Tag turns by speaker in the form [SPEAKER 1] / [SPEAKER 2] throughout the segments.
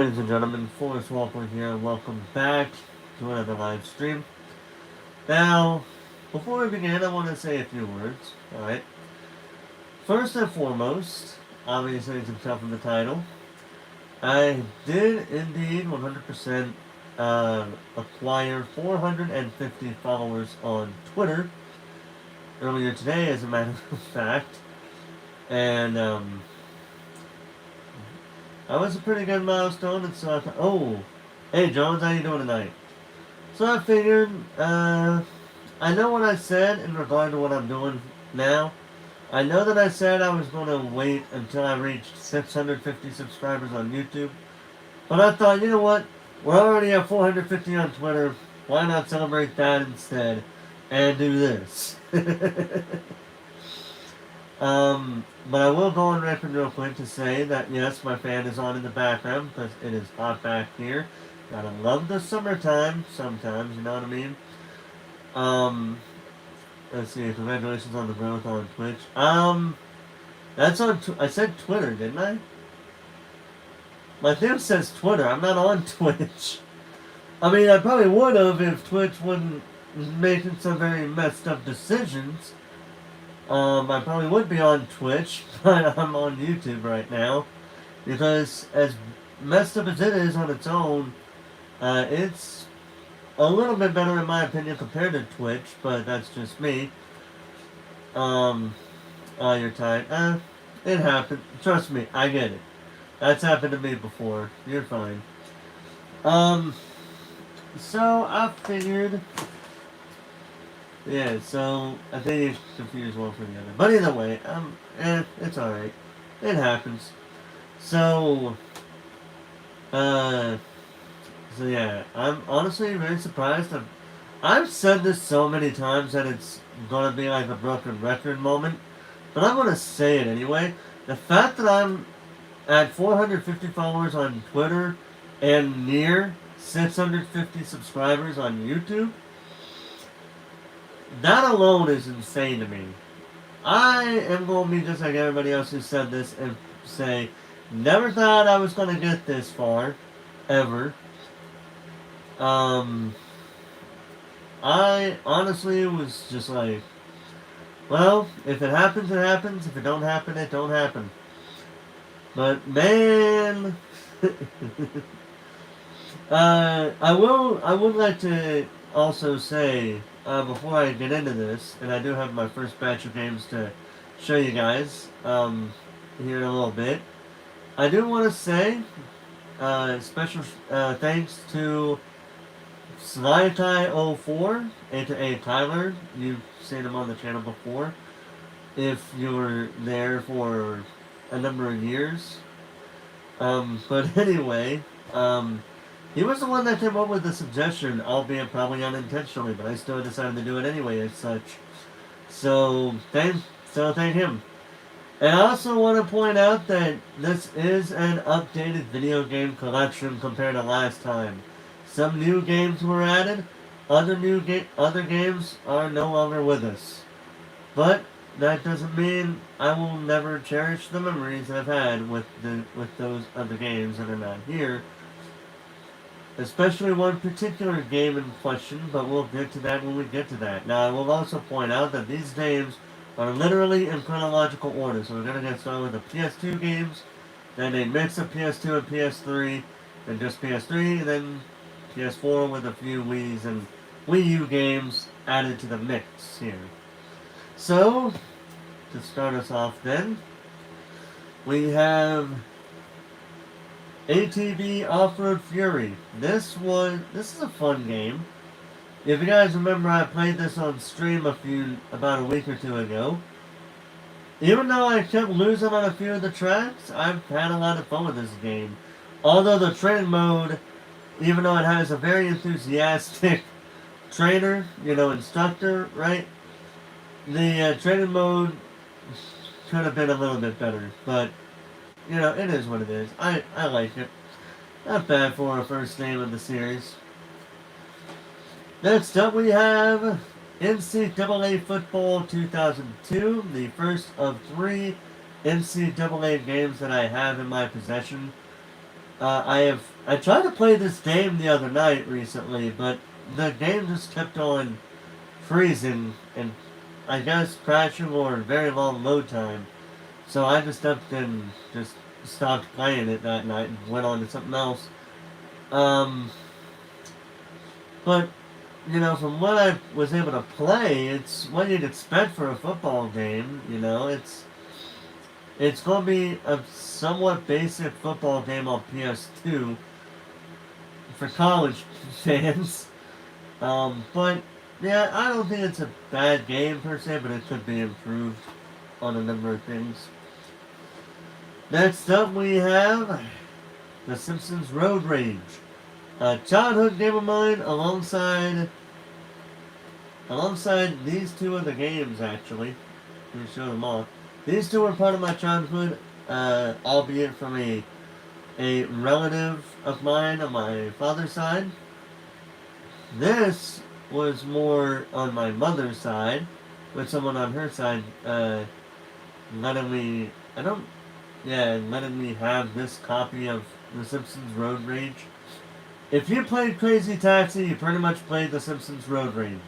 [SPEAKER 1] Ladies and gentlemen, Forrest Walker here, and welcome back to another live stream. Now, before we begin, I want to say a few words. Alright. First and foremost, obviously, it's himself in the title. I did indeed 100% acquire 450 followers on Twitter earlier today, as a matter of fact. And, that was a pretty good milestone, and so I thought, oh, hey Jones, how you doing tonight? So I figured, I know what I said in regard to what I'm doing now. I know that I said I was going to wait until I reached 650 subscribers on YouTube. But I thought, you know what? We're already at 450 on Twitter. Why not celebrate that instead and do this? But I will go on record real quick to say that yes, my fan is on in the background because it is hot back here. Gotta love the summertime sometimes, you know what I mean? Um, let's see. Congratulations on the growth on Twitch. That's on. I said Twitter, didn't I? My thing says Twitter. I'm not on Twitch. I mean, I probably would have if Twitch wasn't making some very messed up decisions. I probably would be on Twitch, but I'm on YouTube right now because as messed up as it is on its own, it's a little bit better in my opinion compared to Twitch, but that's just me. You're tired. It happened. Trust me, I get it. That's happened to me before. You're fine. Um, so I figured. Yeah, so I think you confused one from the other. But either way, it's alright. It happens. So, uh, so yeah, I'm honestly very surprised. I've said this so many times that it's gonna be like a broken record moment, but I'm gonna say it anyway. The fact that I'm at 450 followers on Twitter and near 650 subscribers on YouTube, that alone is insane to me. I am going to be just like everybody else who said this and say, never thought I was going to get this far, ever. I honestly was just like, well, if it happens, it happens. If it don't happen, it don't happen. But man, I would like to also say before I get into this, and I do have my first batch of games to show you guys here in a little bit. I do want to say special thanks to SlyTie04, aka Tyler. You've seen him on the channel before. If you were there for a number of years. But anyway, he was the one that came up with the suggestion, albeit probably unintentionally, but I still decided to do it anyway as such. So thank him. And I also want to point out that this is an updated video game collection compared to last time. Some new games were added, other games are no longer with us. But that doesn't mean I will never cherish the memories that I've had with those other games that are not here. Especially one particular game in question, but we'll get to that when we get to that. Now, I will also point out that these games are literally in chronological order. So we're going to get started with the PS2 games, then a mix of PS2 and PS3, then just PS3, and then PS4 with a few Wii's and Wii U games added to the mix here. So, to start us off then, we have ATV Off-Road Fury. This is a fun game. If you guys remember, I played this on stream about a week or two ago. Even though I kept losing on a few of the tracks, I've had a lot of fun with this game. Although the training mode, even though it has a very enthusiastic trainer, instructor, right? The training mode could have been a little bit better, but it is what it is. I like it. Not bad for a first game of the series. Next up we have NCAA Football 2002, the first of 3 NCAA games that I have in my possession. I tried to play this game the other night recently, but the game just kept on freezing and I guess crashing or very long load time. So I just up and just stopped playing it that night and went on to something else. Um, but from what I was able to play, it's what you'd expect for a football game. It's gonna be a somewhat basic football game on PS2 for college fans. But yeah, I don't think it's a bad game per se, but it could be improved on a number of things. Next up, we have The Simpsons Road Rage, a childhood game of mine alongside these two other games. Actually, let me show them off. These two were part of my childhood, albeit from a relative of mine on my father's side. This was more on my mother's side, with someone on her side letting me. I don't. Yeah, letting me have this copy of The Simpsons Road Rage. If you played Crazy Taxi, you pretty much played The Simpsons Road Rage.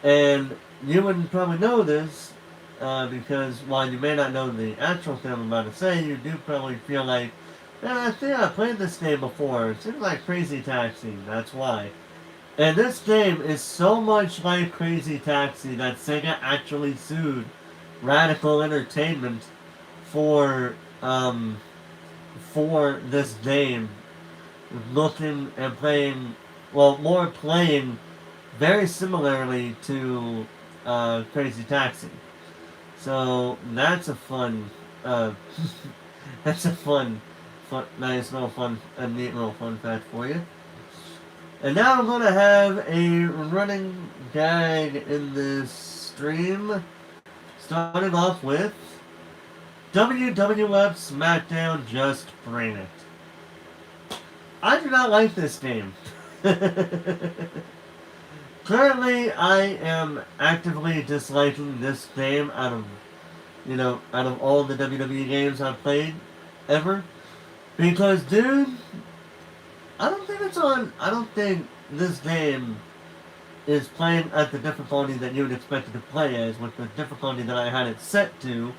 [SPEAKER 1] And you wouldn't probably know this, because while you may not know the actual thing I'm about to say, you do probably feel like, I think I played this game before. It seems like Crazy Taxi, that's why. And this game is so much like Crazy Taxi that Sega actually sued Radical Entertainment for for this game, looking and playing, well, more playing very similarly to Crazy Taxi. So that's a fun, that's a nice little a neat little fun fact for you. And now I'm going to have a running gag in this stream, starting off with WWF SmackDown Just Bring It. I do not like this game. Currently, I am actively disliking this game out of all the WWE games I've played ever. Because, dude, I don't think this game is playing at the difficulty that you would expect it to play as, with the difficulty that I had it set to,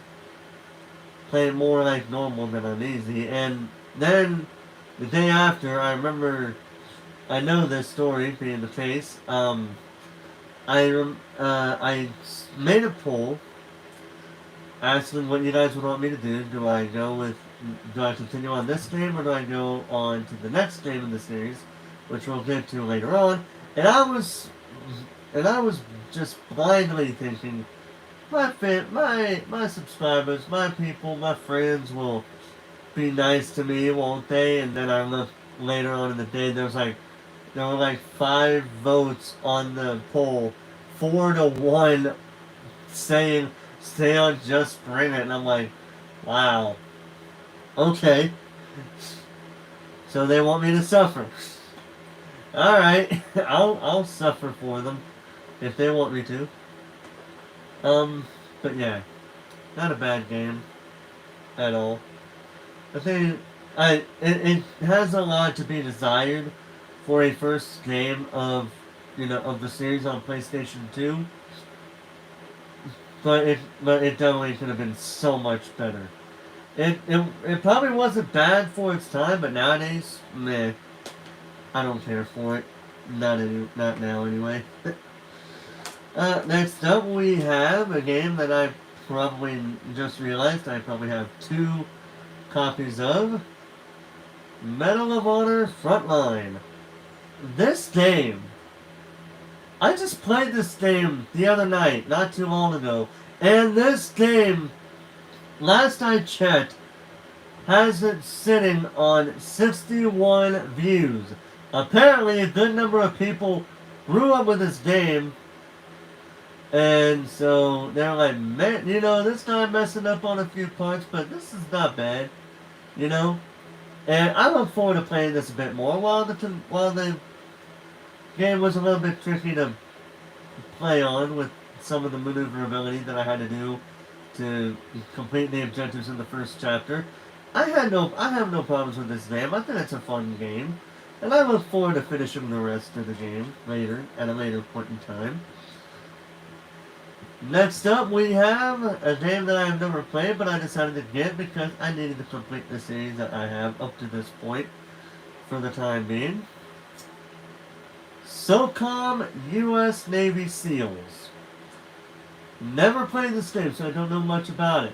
[SPEAKER 1] playing more like normal than on easy. And then, the day after, I know this story being the case, I made a poll asking what you guys would want me to do. Do I continue on this game, or do I go on to the next game in the series, which we'll get to later on? And I was just blindly thinking, my subscribers, my people, my friends will be nice to me, won't they? And then I looked later on in the day, there were like 5 votes on the poll, 4-1 saying stay on Just Bring It, and I'm like, wow. Okay. So they want me to suffer. Alright, I'll suffer for them if they want me to. But yeah, not a bad game at all. I think it has a lot to be desired for a first game of the series on PlayStation 2. But it definitely could have been so much better. It probably wasn't bad for its time, but nowadays, meh. I don't care for it. Not now anyway. Next up, we have a game that I probably just realized I probably have 2 copies of. Medal of Honor Frontline. This game, I just played this game the other night, not too long ago, and this game, last I checked, has it sitting on 61 views. Apparently, a good number of people grew up with this game, and so they're like, man, this guy messing up on a few parts, but this is not bad, And I look forward to playing this a bit more. While the game was a little bit tricky to play on with some of the maneuverability that I had to do to complete the objectives in the first chapter, I have no problems with this game. I think it's a fun game, and I look forward to finishing the rest of the game later at a later point in time. Next up, we have a game that I have never played, but I decided to get because I needed to complete the series that I have up to this point for the time being. SOCOM U.S. Navy SEALs. Never played this game, so I don't know much about it.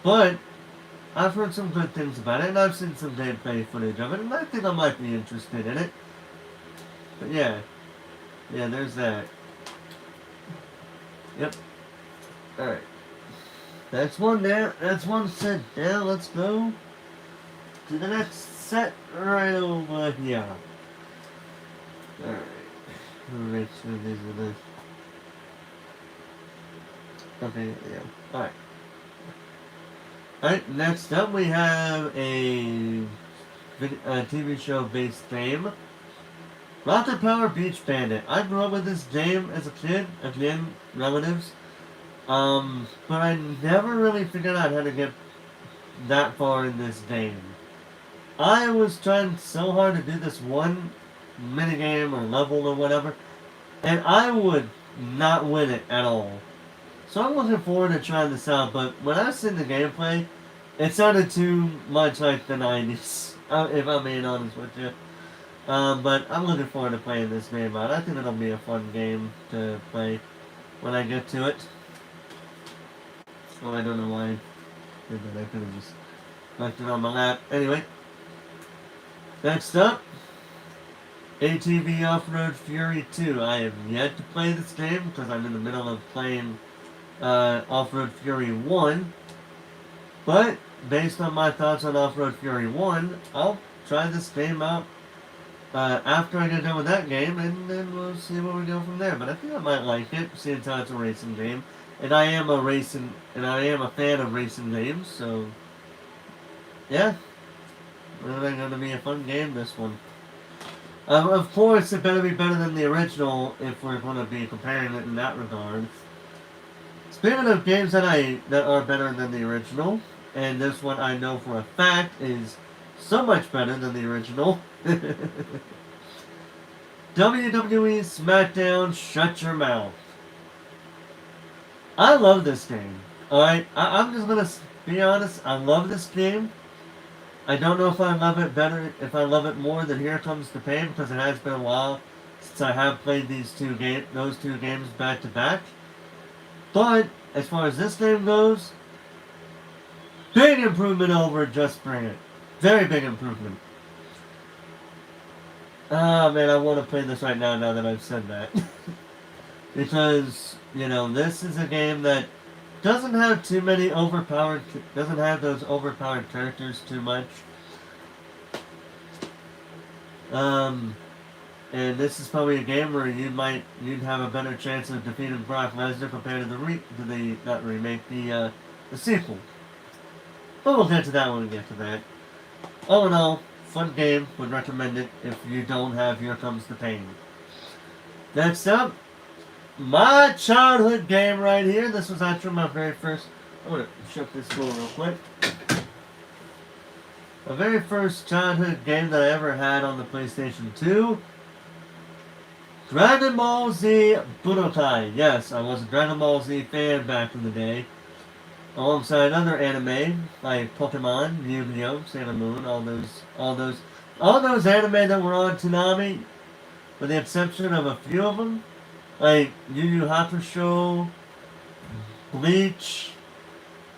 [SPEAKER 1] But I've heard some good things about it, and I've seen some gameplay footage of it, and I think I might be interested in it. But yeah, there's that. Yep. Alright. That's one there. That's one set down. Let's go to the next set right over here. Alright. Make sure these are the... Okay, yeah. Alright. Alright, next up we have a TV show based game. Rocket Power Beach Bandit. I grew up with this game as a kid, again, relatives. But I never really figured out how to get that far in this game. I was trying so hard to do this one minigame or level or whatever, and I would not win it at all. So I'm looking forward to trying this out, but when I seen the gameplay, it sounded too much like the 90s, if I'm being honest with you. But I'm looking forward to playing this game out. I think it'll be a fun game to play when I get to it. Oh, I don't know why I did that. I could have just left it on my lap. Anyway, next up, ATV Off-Road Fury 2. I have yet to play this game because I'm in the middle of playing Off-Road Fury 1. But, based on my thoughts on Off-Road Fury 1, I'll try this game out after I get done with that game, and then we'll see where we go from there. But I think I might like it, seeing how it's a racing game. And I am a fan of racing games, so yeah. Really gonna be a fun game, this one. Of course, it better be better than the original if we're gonna be comparing it in that regard. Speaking of games that are better than the original, and this one I know for a fact is so much better than the original. WWE SmackDown Shut Your Mouth. I love this game. Alright, I'm just gonna be honest, I love this game. I don't know if I love it better, if I love it more than Here Comes the Pain, because it has been a while since I have played those two games back to back. But, as far as this game goes, big improvement over Just Bring It. Very big improvement. Ah, man, I want to play this right now that I've said that. Because, this is a game that doesn't have doesn't have those overpowered characters too much. And this is probably a game where you'd have a better chance of defeating Brock Lesnar compared to the sequel. But we'll get to that when we get to that. All in all, fun game. Would recommend it if you don't have Here Comes the Pain. Next up, my childhood game right here. This was actually my very first... I'm going to shut this door real quick. My very first childhood game that I ever had on the PlayStation 2. Dragon Ball Z Budokai. Yes, I was a Dragon Ball Z fan back in the day. Alongside other anime like Pokemon, Yu-Gi-Oh, Sailor Moon, all those anime that were on Toonami, with the exception of a few of them, like Yu Yu Hakusho, Bleach,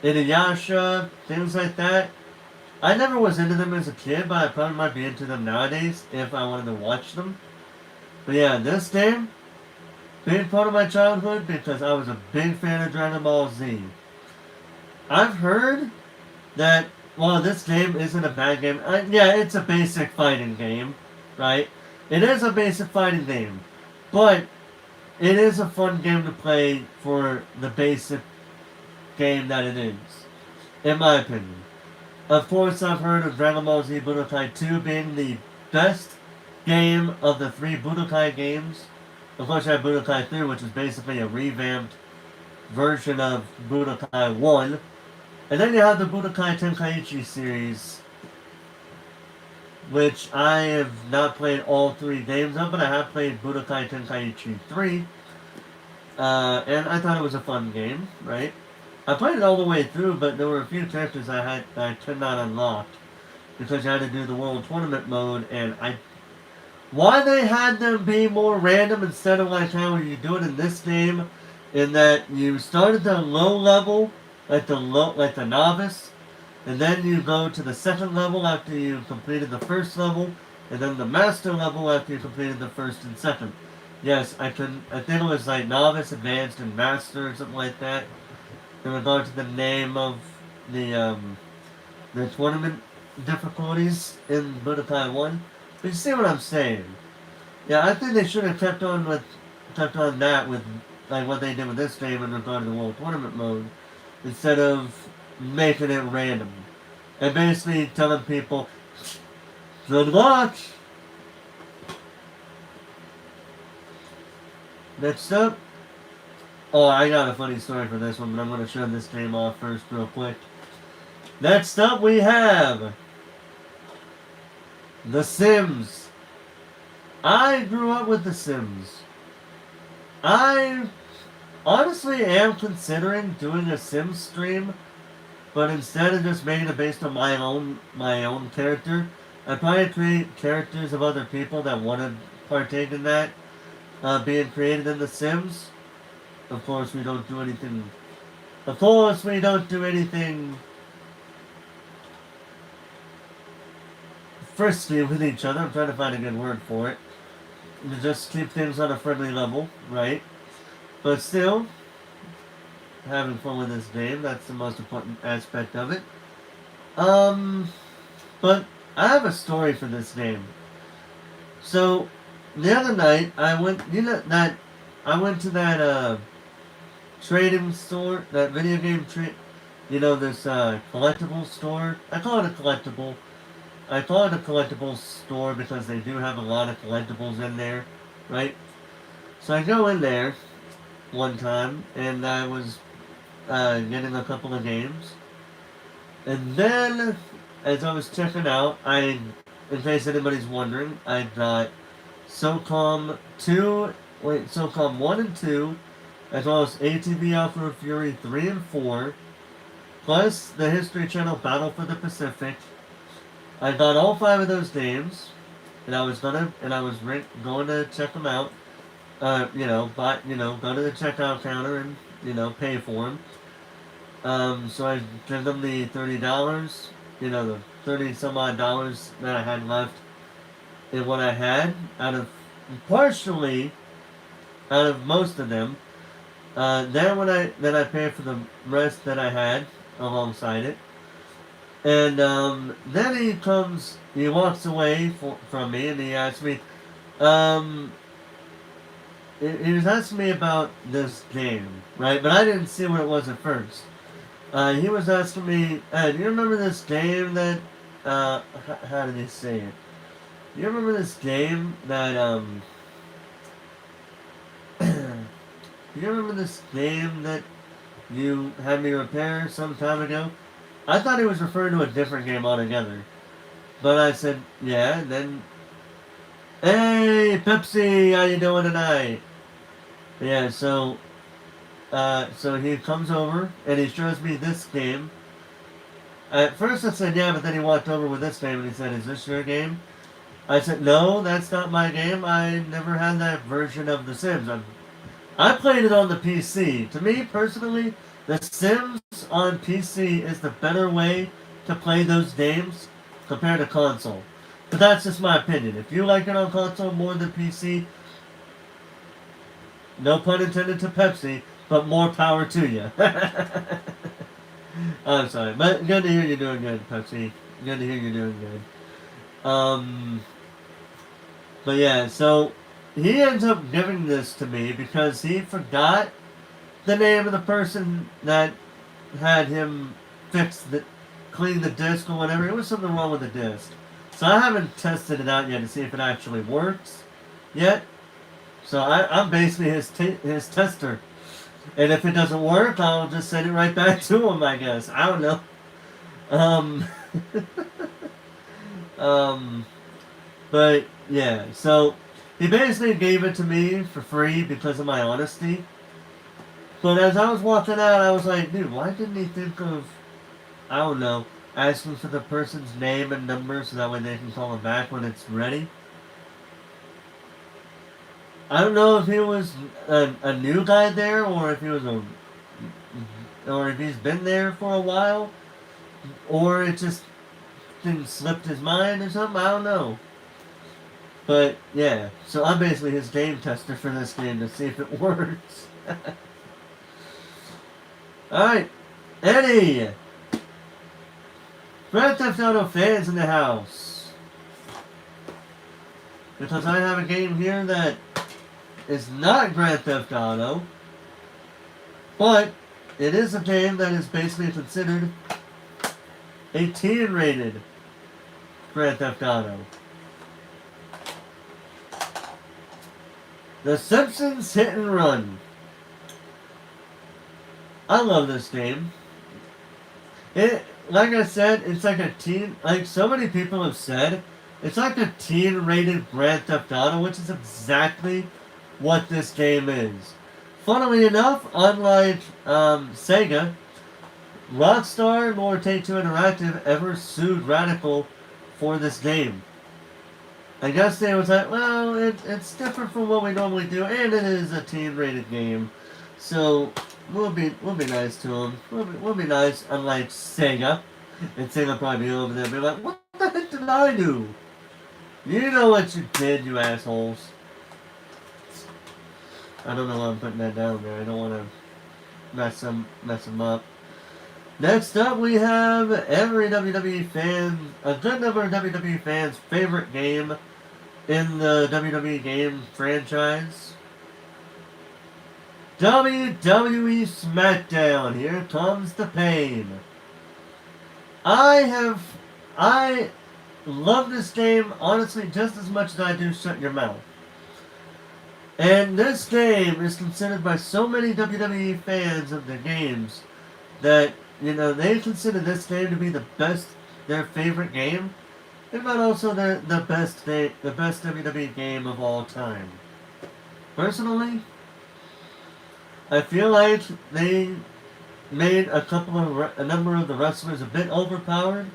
[SPEAKER 1] Inuyasha, things like that. I never was into them as a kid, but I probably might be into them nowadays if I wanted to watch them. But yeah, this game, big part of my childhood because I was a big fan of Dragon Ball Z. I've heard that, while this game isn't a bad game, yeah, it's a basic fighting game, right? It is a basic fighting game, but it is a fun game to play for the basic game that it is, in my opinion. Of course, I've heard of Dragon Ball Z Budokai 2 being the best game of the 3 Budokai games. Of course, you have Budokai 3, which is basically a revamped version of Budokai 1. And then you have the Budokai Tenkaichi series, which I have not played all 3 games of, but I have played Budokai Tenkaichi 3. And I thought it was a fun game, right? I played it all the way through, but there were a few characters I could not unlock because you had to do the World Tournament mode, and why they had them be more random instead of like how you do it in this game, in that you started the low level, like the novice, and then you go to the second level after you completed the first level, and then the master level after you completed the first and second. Yes, I think it was like novice, advanced, and master or something like that. In regard to the name of the tournament difficulties in Budokai 1. But you see what I'm saying? Yeah, I think they should have kept on that with like what they did with this game in regard to the World Tournament mode, instead of making it random. And basically telling people, good luck! Next up, oh, I got a funny story for this one, but I'm going to show this game off first real quick. Next up we have The Sims. I grew up with The Sims. I honestly am considering doing a Sims stream, but instead of just making it based on my own character, I'd probably create characters of other people that want to partake in that being created in The Sims. Of course, we don't do anything. Of course, we don't do anything frisky with each other. I'm trying to find a good word for it. To just keep things on a friendly level, right? But still, having fun with this game, that's the most important aspect of it. But I have a story for this game. So, the other night, I went to that, trading store, that video game this, collectible store. I call it a collectible. I call it a collectibles store because they do have a lot of collectibles in there, right? So I go in there one time, and I was getting a couple of games. And then, as I was checking out, in case anybody's wondering, I got SOCOM 1 and 2, as well as ATV Alpha Fury 3 and 4, plus the History Channel Battle for the Pacific. I got all 5 of those games, and I was going to check them out. Go to the checkout counter and pay for them. So I give them the $30, the 30 some odd dollars that I had left in what I had partially out of most of them. Then I paid for the rest that I had alongside it. And then he walks away from me, and he asks me, he was asking me about this game, right? But I didn't see what it was at first. He was asking me, do you remember this game that, how did he say it? Do you remember this game that, do you remember this game that you had me repair some time ago? I thought he was referring to a different game altogether. But I said, yeah, and then, hey, Pepsi, how you doing tonight? Yeah, so he comes over, and he shows me this game. At first I said, yeah, but then he walked over with this game, and he said, is this your game? I said, no, that's not my game. I never had that version of The Sims. I played it on the PC. To me, personally, The Sims on PC is the better way to play those games compared to console. But that's just my opinion. If you like it on console more than PC, no pun intended to Pepsi, but more power to you. I'm sorry, but good to hear you're doing good, Pepsi. Good to hear you're doing good. But yeah, so he ends up giving this to me because he forgot the name of the person that had him clean the disc or whatever. It was something wrong with the disc. So I haven't tested it out yet to see if it actually works yet. So I'm basically his tester. And if it doesn't work, I'll just send it right back to him, I guess. I don't know. Um, um, but yeah, so he basically gave it to me for free because of my honesty. But as I was walking out, I was like, dude, why didn't he think of, I don't know, asking for the person's name and number so that way they can call him back when it's ready? I don't know if he was a new guy there or if he was or if he's been there for a while or it just didn't slipped his mind or something. I don't know. But yeah, so I'm basically his game tester for this game to see if it works. Alright, Eddie! Grand Theft Auto fans in the house. Because I have a game here that is not Grand Theft Auto, but it is a game that is basically considered a teen-rated Grand Theft Auto. The Simpsons Hit and Run. I love this game. Like I said, it's like a teen, like so many people have said, it's like a teen-rated Grand Theft Auto, which is exactly what this game is. Funnily enough, unlike Sega, Rockstar nor Take-Two Interactive ever sued Radical for this game. I guess they was like, well, it's different from what we normally do, and it is a teen-rated game, so we'll be nice to them. We'll be nice, unlike Sega. And Sega probably be over there, be like, what the heck did I do? You know what you did, you assholes. I don't know why I'm putting that down there. I don't want to mess them up. Next up, we have every WWE fan, a good number of WWE fans' favorite game in the WWE game franchise. WWE SmackDown. Here comes the pain. I love this game, honestly, just as much as I do Shut Your Mouth. And this game is considered by so many WWE fans of the games that, you know, they consider this game to be the best, their favorite game, if not also the best WWE game of all time. Personally, I feel like they made a number of the wrestlers a bit overpowered,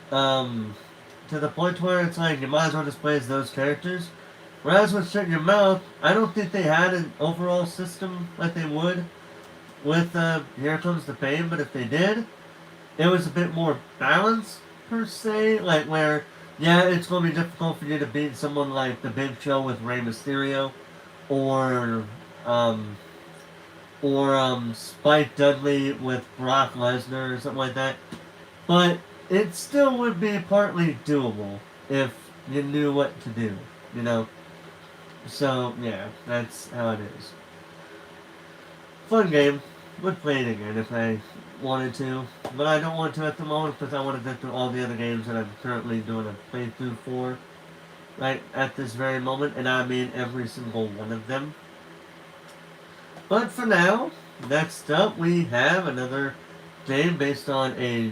[SPEAKER 1] to the point where it's like you might as well just play as those characters. Whereas with Shut Your Mouth, I don't think they had an overall system like they would with Here Comes the Pain, but if they did, it was a bit more balanced per se, like where, yeah, it's going to be difficult for you to beat someone like The Big Show with Rey Mysterio, or Spike Dudley with Brock Lesnar or something like that. But it still would be partly doable if you knew what to do, you know? So, yeah, that's how it is. Fun game. Would play it again if I wanted to. But I don't want to at the moment because I want to get through all the other games that I'm currently doing a playthrough for. Right at this very moment. And I mean every single one of them. But for now, next up we have another game based on a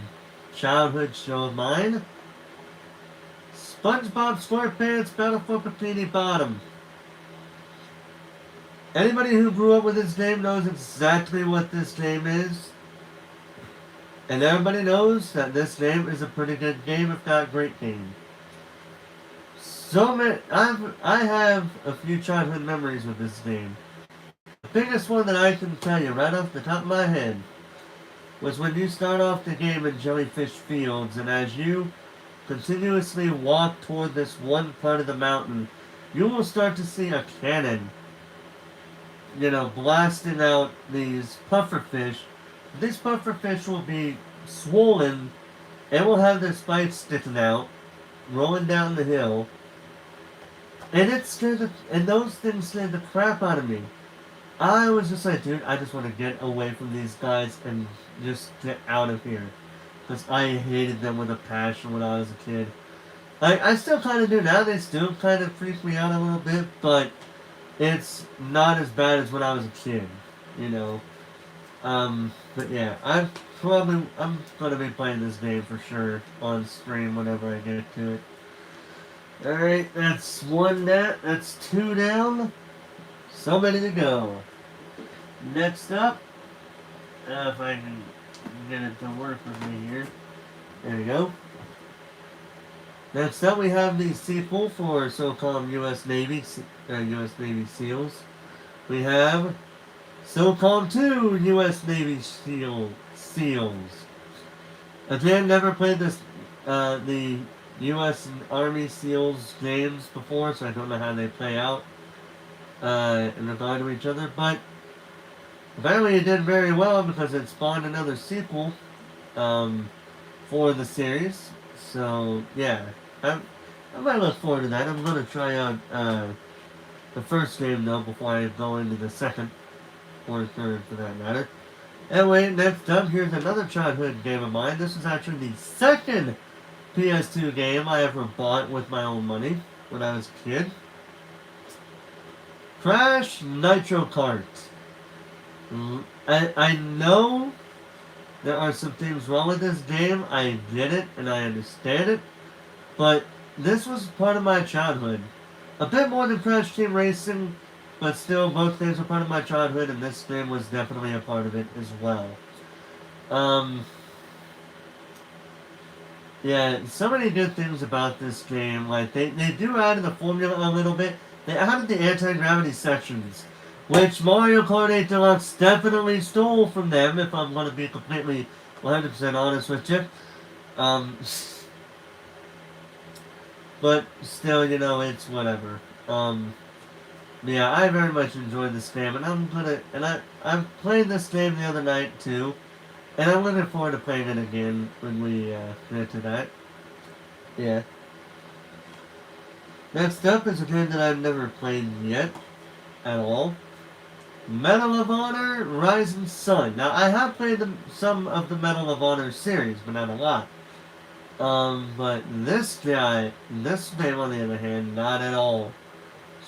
[SPEAKER 1] childhood show of mine. SpongeBob SquarePants Battle for Bikini Bottom. Anybody who grew up with this game knows exactly what this game is. And everybody knows that this game is a pretty good game, if not great game. I have a few childhood memories with this game. The biggest one that I can tell you right off the top of my head was when you start off the game in Jellyfish Fields, and as you continuously walk toward this one part of the mountain, you will start to see a cannon, you know, blasting out these pufferfish. These pufferfish will be swollen and will have their spikes sticking out, rolling down the hill. And and those things scared the crap out of me. I was just like, dude, I just want to get away from these guys and just get out of here. Because I hated them with a passion when I was a kid. I still kind of do now. They still kind of freak me out a little bit, but it's not as bad as when I was a kid. you know. But yeah, I'm gonna be playing this game for sure on stream whenever I get to it. All right, that's one down. That's two down. So many to go. Next up, if I can get it to work with me here. There we go. Next up, we have the sequel for SOCOM U.S. Navy SEALs. We have SOCOM 2 U.S. Navy SEALs. Again, never played the U.S. Army SEALs games before, so I don't know how they play out in regard to each other. But apparently, it did very well because it spawned another sequel um, for the series. So yeah, I, I might look forward to that. I'm gonna try out the first game though before I go into the second or third for that matter. Anyway, next up, here's another childhood game of mine. This is actually the second PS2 game I ever bought with my own money when I was a kid. Crash Nitro Kart. I know there are some things wrong with this game. I get it and I understand it. But this was part of my childhood. A bit more than Crash Team Racing, but still, both games were part of my childhood, and this game was definitely a part of it as well. Um, yeah, so many good things about this game. Like, they do add to the formula a little bit. They added the anti-gravity sections, which Mario Kart 8 Deluxe definitely stole from them, if I'm going to be completely 100% honest with you. Um, but still, it's whatever. Yeah, I very much enjoyed this game, and I played this game the other night too, and I'm looking forward to playing it again when we get to that. Yeah. Next up is a game that I've never played yet at all. Medal of Honor: Rising Sun. Now I have played some of the Medal of Honor series, but not a lot. But this game on the other hand, not at all.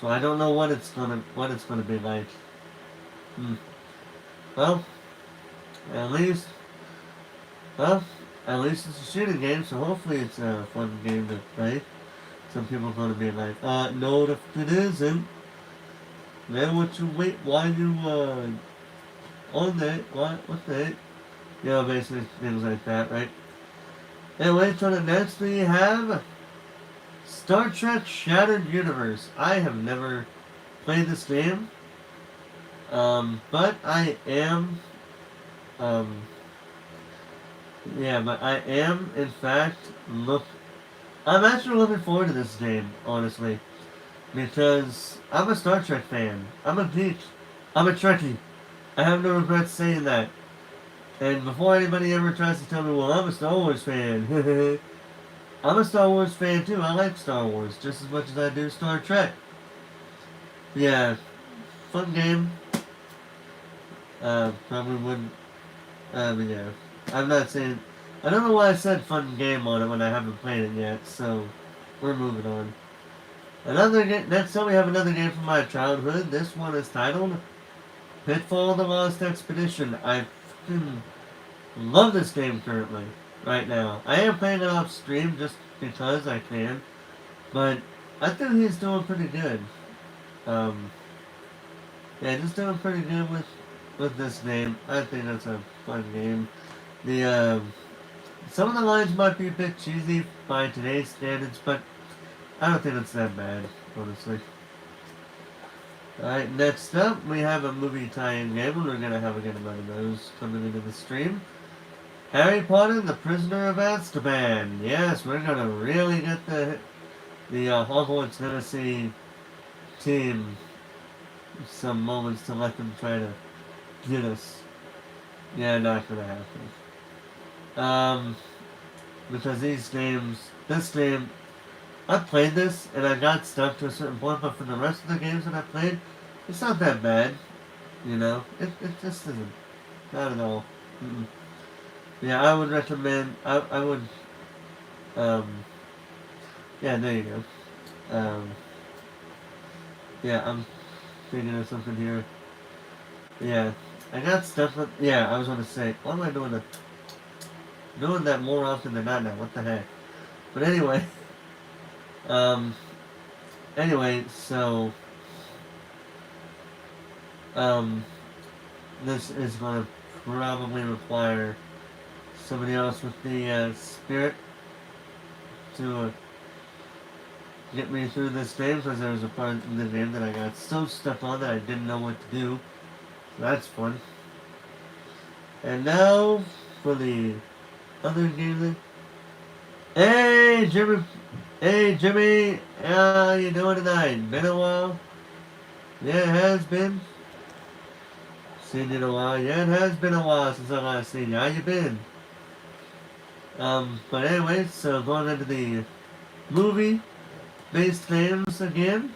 [SPEAKER 1] So I don't know what it's gonna be like. Hmm. Well, at least, well, at least it's a shooting game, so hopefully it's a fun game to play. Some people are gonna be like, no, if it isn't, then what you wait? Why you on that? What the heck? Basically things like that, right? Anyway, so the next we have Star Trek Shattered Universe. I have never played this game, but I am, um, but I am in fact I'm actually looking forward to this game, honestly, because I'm a Star Trek fan. I'm a geek. I'm a Trekkie. I have no regrets saying that. And before anybody ever tries to tell me, well, I'm a Star Wars fan, I'm a Star Wars fan too. I like Star Wars just as much as I do Star Trek. Yeah, fun game. Probably wouldn't. But yeah, I'm not saying. I don't know why I said fun game on it when I haven't played it yet. So we're moving on. Next up, we have another game from my childhood. This one is titled Pitfall: The Lost Expedition. I fucking love this game currently, right now. I am playing it off stream just because I can, but I think he's doing pretty good. Um, yeah, just doing pretty good with this game. I think that's a fun game. The some of the lines might be a bit cheesy by today's standards, but I don't think it's that bad, honestly. Alright, next up, we have a movie tie-in game. We're going to have a good amount of those coming into the stream. Harry Potter, The Prisoner of Azkaban. Yes, we're going to really get the Hogwarts Legacy team some moments to let them try to get us. Yeah, not going to happen. Because this game, I played this and I got stuck to a certain point, but for the rest of the games that I played, it's not that bad. It just isn't. Not at all. Mm-mm. Yeah, I would recommend. I would. Um. Yeah, there you go. Yeah, I'm thinking of something here. Yeah. I got stuff. Yeah, I was gonna say. Why am I doing that more often than not now? What the heck? But anyway, um, so um, this is gonna probably require somebody else with the spirit to get me through this game, because there was a part in the game that I got so stuck on that I didn't know what to do. So that's fun. And now for the other game. Hey Jimmy, hey Jimmy, how you doing tonight? Been a while? Yeah, it has been. Seen you in a while. Yeah, it has been a while since I last seen you. How you been? But anyway, so going into the movie-based games again.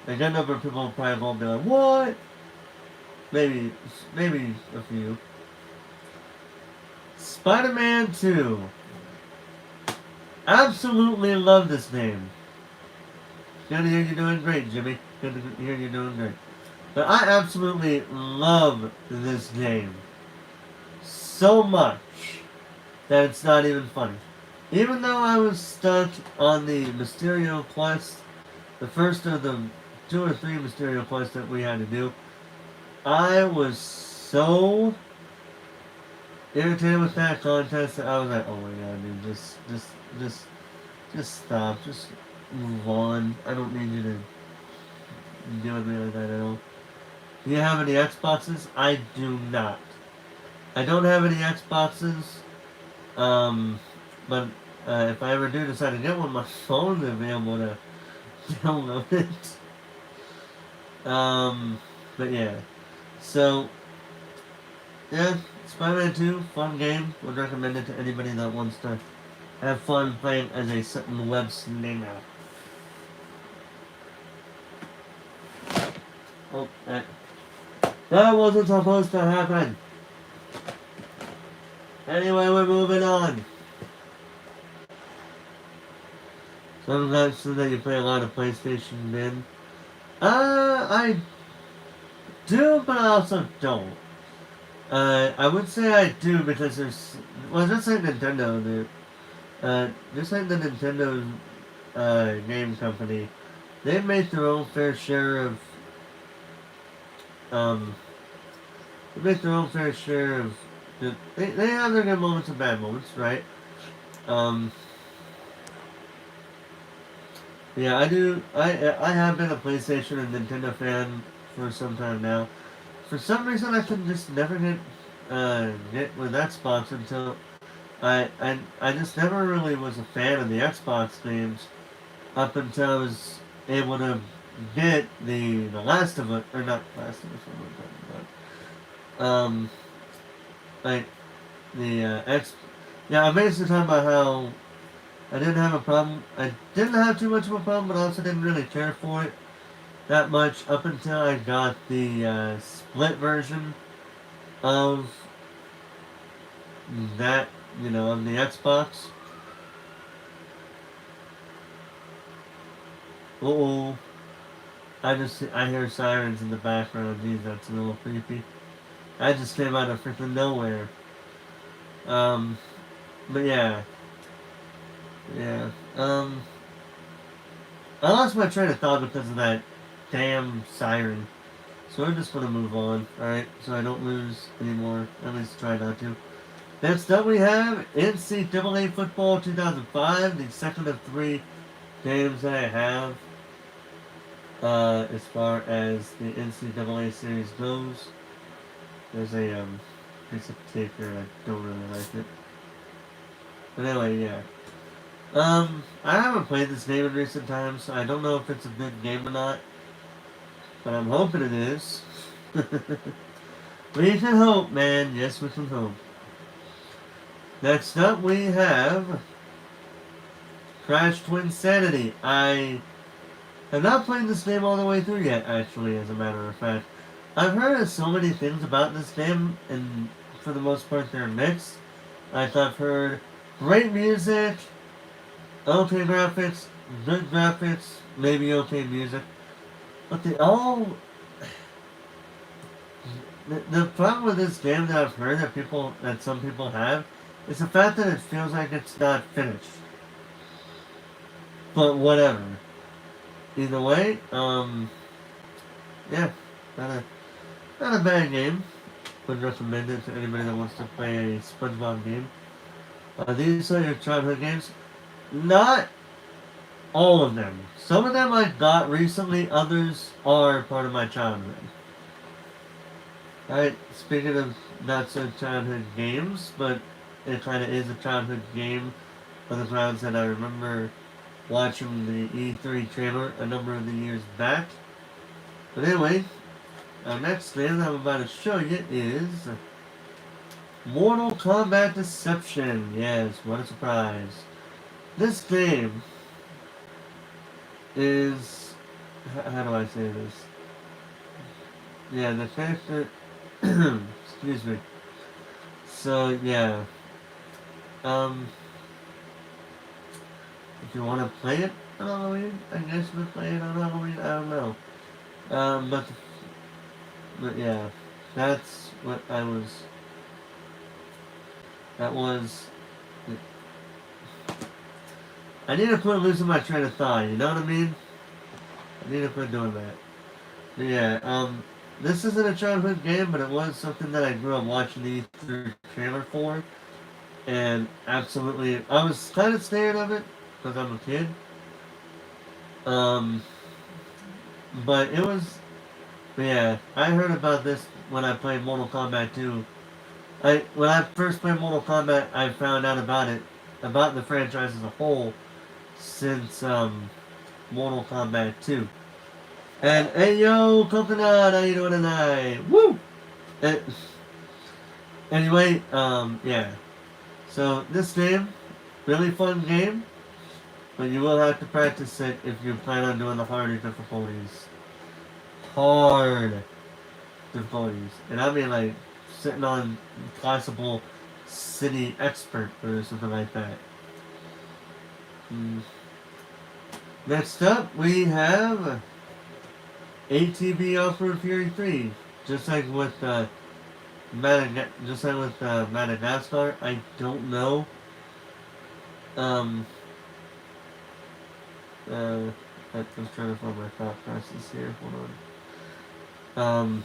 [SPEAKER 1] I got a number of people probably won't be like, what? Maybe, maybe a few. Spider-Man 2. Absolutely love this name. Good to hear you're doing great, Jimmy. Good to hear you're doing great. But I absolutely love this game so much that it's not even funny. Even though I was stuck on the Mysterio quest, the first of the 2 or 3 Mysterio quests that we had to do, I was so irritated with that contest that I was like, oh my god, dude, just stop, just move on. I don't need you to deal with me like that at all. Do you have any Xboxes? I do not. I don't have any Xboxes. Um, but if I ever do decide to get one, my phone will be able to download it. But yeah. So, yeah, Spider-Man 2, fun game. Would recommend it to anybody that wants to have fun playing as a certain web slinger. Oh, that wasn't supposed to happen. Anyway, we're moving on. Some guys said that you play a lot of PlayStation then. I do, but I also don't. I would say I do because just like Nintendo, just like the Nintendo game company, they make their own fair share of, um, they make their own fair share of, they have their good moments and bad moments, right? Um, yeah, I do, I have been a PlayStation and Nintendo fan for some time now. For some reason, I could just never get with Xbox until I just never really was a fan of the Xbox games up until I was able to get the Last of Us, or not Last of Us, what am I talking about? Like the X. Yeah, I'm basically talking about how I didn't have a problem. I didn't have too much of a problem, but I also didn't really care for it that much up until I got the split version of that, of the Xbox. Uh-oh. I hear sirens in the background. Geez, that's a little creepy. I just came out of freaking nowhere. Um, but yeah. Yeah. I lost my train of thought because of that damn siren. So we're just gonna move on, alright? So I don't lose anymore. At least try not to. Next up we have NCAA Football 2005, the second of 3 games that I have as far as the NCAA series goes. There's a piece of tape here, I don't really like it. But anyway, yeah. I haven't played this game in recent times, so I don't know if it's a good game or not. But I'm hoping it is. We can hope, man. Yes, we can hope. Next up, we have Crash Twinsanity. I have not played this game all the way through yet, actually, as a matter of fact. I've heard so many things about this game, and for the most part, they're mixed. I've heard great music, okay graphics, good graphics, maybe okay music, but the problem with this game that I've heard that some people have is the fact that it feels like it's not finished. But whatever. Either way, yeah, not a not a bad game. Would recommend it to anybody that wants to play a SpongeBob game. These are your childhood games. Not all of them. Some of them I got recently. Others are part of my childhood. Alright, speaking of not so childhood games, but it kind of is a childhood game on the grounds that I remember watching the E3 trailer a number of the years back. But anyway, our next game I'm about to show you is Mortal Kombat Deception. Yes, what a surprise. This game is... How do I say this? Yeah, the character... Excuse me. So, yeah. If you want to play it on Halloween, I guess we'll play it on Halloween. I don't know. But yeah, that's what I was. That was. I need to quit losing my train of thought. You know what I mean? I need to quit doing that. But yeah. This isn't a childhood game, but it was something that I grew up watching the E3 trailer for, and absolutely, I was kind of scared of it because I'm a kid. But it was, yeah, I heard about this when I played Mortal Kombat 2. When I first played Mortal Kombat, I found out about the franchise as a whole, since, Mortal Kombat 2. And, hey yo, Coconut, how you doing tonight? Woo! And, anyway, yeah. So, this game, really fun game. But you will have to practice it if you plan on doing the harder difficulties. Hard difficulties. And I mean like sitting on possible city expert or something like that. Next up we have ATV Off-Road Fury 3. Just like with Madagascar, I don't know. I'm trying to find my thought process here. Hold on.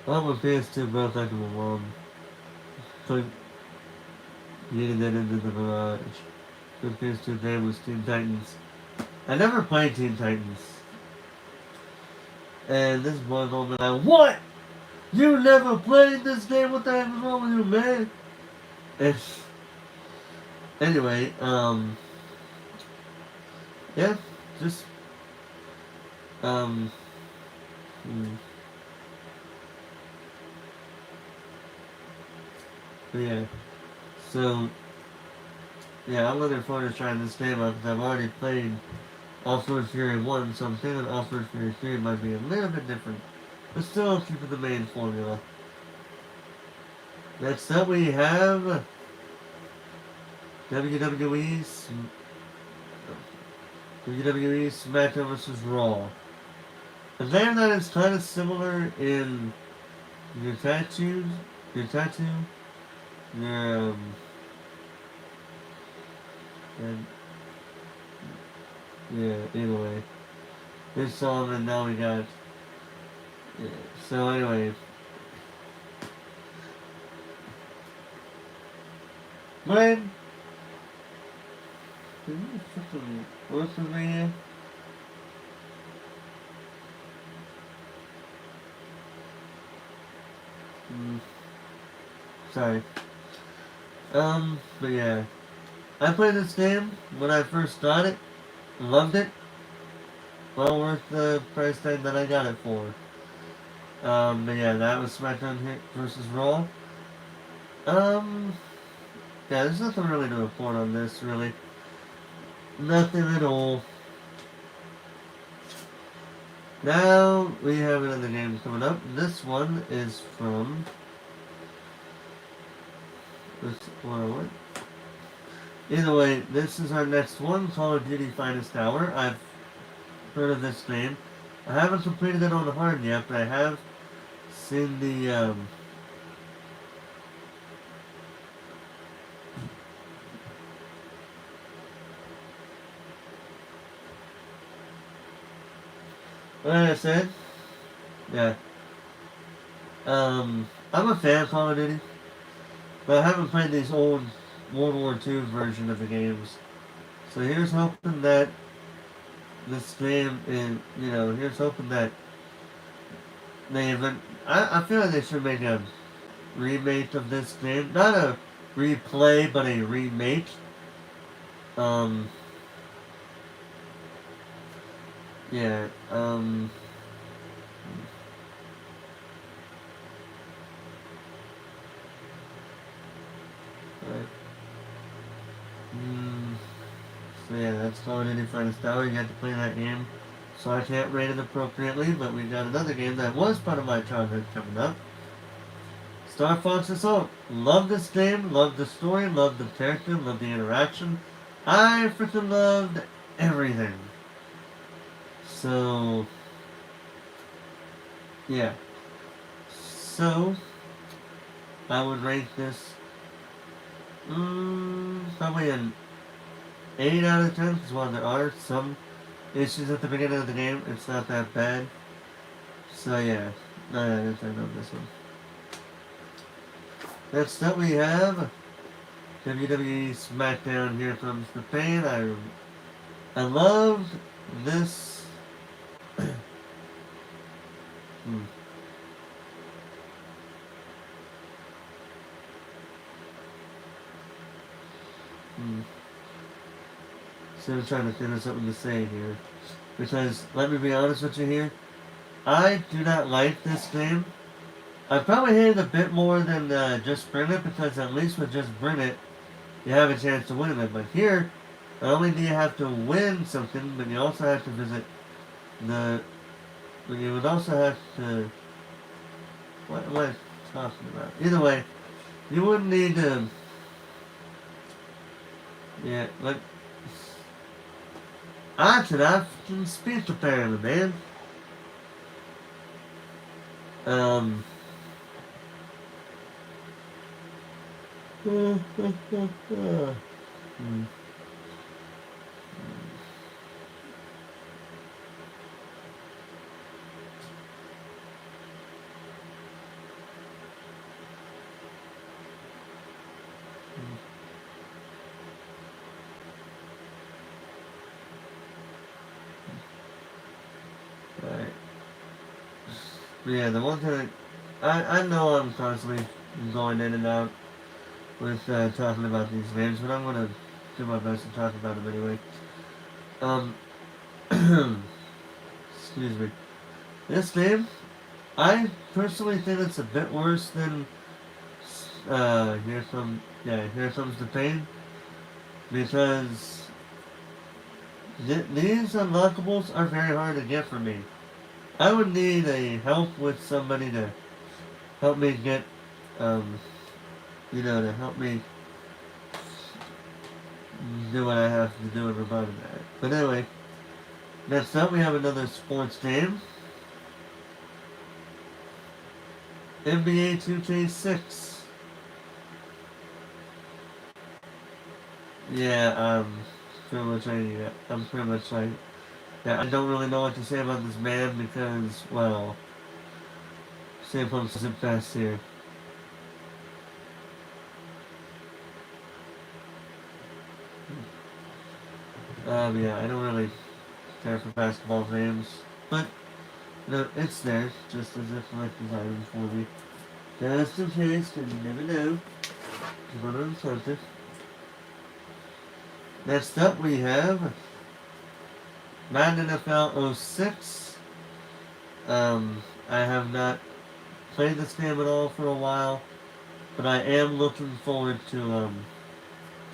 [SPEAKER 1] Well, with PS2 both I can put getting that into the garage. The PS2 game was Teen Titans. I never played Teen Titans. And this boy told me like, what? You never played this game? What the heck is wrong with you, man? And anyway, yeah, just, yeah, so, yeah, I'm looking forward to trying this game out because I've already played Off-Road Fury 1, so I'm thinking Off-Road Fury 3 might be a little bit different, but still keep it the main formula. Next up we have WWE SmackDown vs. Raw. A game that is kind of similar in your tattoo, your, and, yeah, anyway. This song, and now we got, yeah, so anyway. Glenn, can you fucking work with me here? Sorry. But yeah. I played this game when I first got it. Loved it. Well worth the price tag that I got it for. But yeah, that was SmackDown vs. Raw. Yeah, there's nothing really to report on this, really. Nothing at all. Now, we have another game coming up. This one is from... what? Either way, this is our next one, Call of Duty Finest Hour. I've heard of this game. I haven't completed it on the hard yet, but I have seen the, like I said, yeah, I'm a fan of Call of Duty, but I haven't played these old World War II version of the games. So here's hoping that this game is, here's hoping that they even, I feel like they should make a remake of this game. Not a replay, but a remake. Um, yeah, right. Mm, so yeah, that's Call of Duty Finest Hour. You have to play that game. So I can't rate it appropriately, but we got another game that was part of my childhood coming up. Star Fox Assault. Love this game, love the story, love the character, love the interaction. I freaking loved everything. So, yeah. So, I would rate this probably an 8 out of 10, because while there are some issues at the beginning of the game, it's not that bad. So, yeah. 9 out of 10 on this one. Next up, we have WWE SmackDown. Here Comes the Pain. I loved this. hmm. Hmm. So I'm trying to think of something to say here. Because, let me be honest with you here, I do not like this game. I probably hate it a bit more than Just Bring It, because at least with Just Bring It, you have a chance to win it. But here, not only do you have to win something, but you also have to visit the... You would also have to... What am I talking about? Either way, you wouldn't need to... Yeah, like... I cannot fucking speak apparently, man. Um... Hmm. Right. Yeah, the one thing I know I'm constantly going in and out with talking about these games, but I'm gonna do my best to talk about them anyway. Um, excuse me. This game, I personally think it's a bit worse than Here Comes the Pain, because these unlockables are very hard to get for me. I would need a help with somebody to help me get, um, to help me do what I have to do in regard to that. But anyway, next up we have another sports game. NBA 2K6. Yeah, pretty much I'm pretty much like, yeah, I don't really know what to say about this man because, well, Sam Pump says it best here. Yeah, I don't really care for basketball games, but, it's there, just as a collector's item for me. Just in case, because you never know. Keep on uncertain. Next up we have Madden NFL 06. I have not played this game at all for a while, but I am looking forward to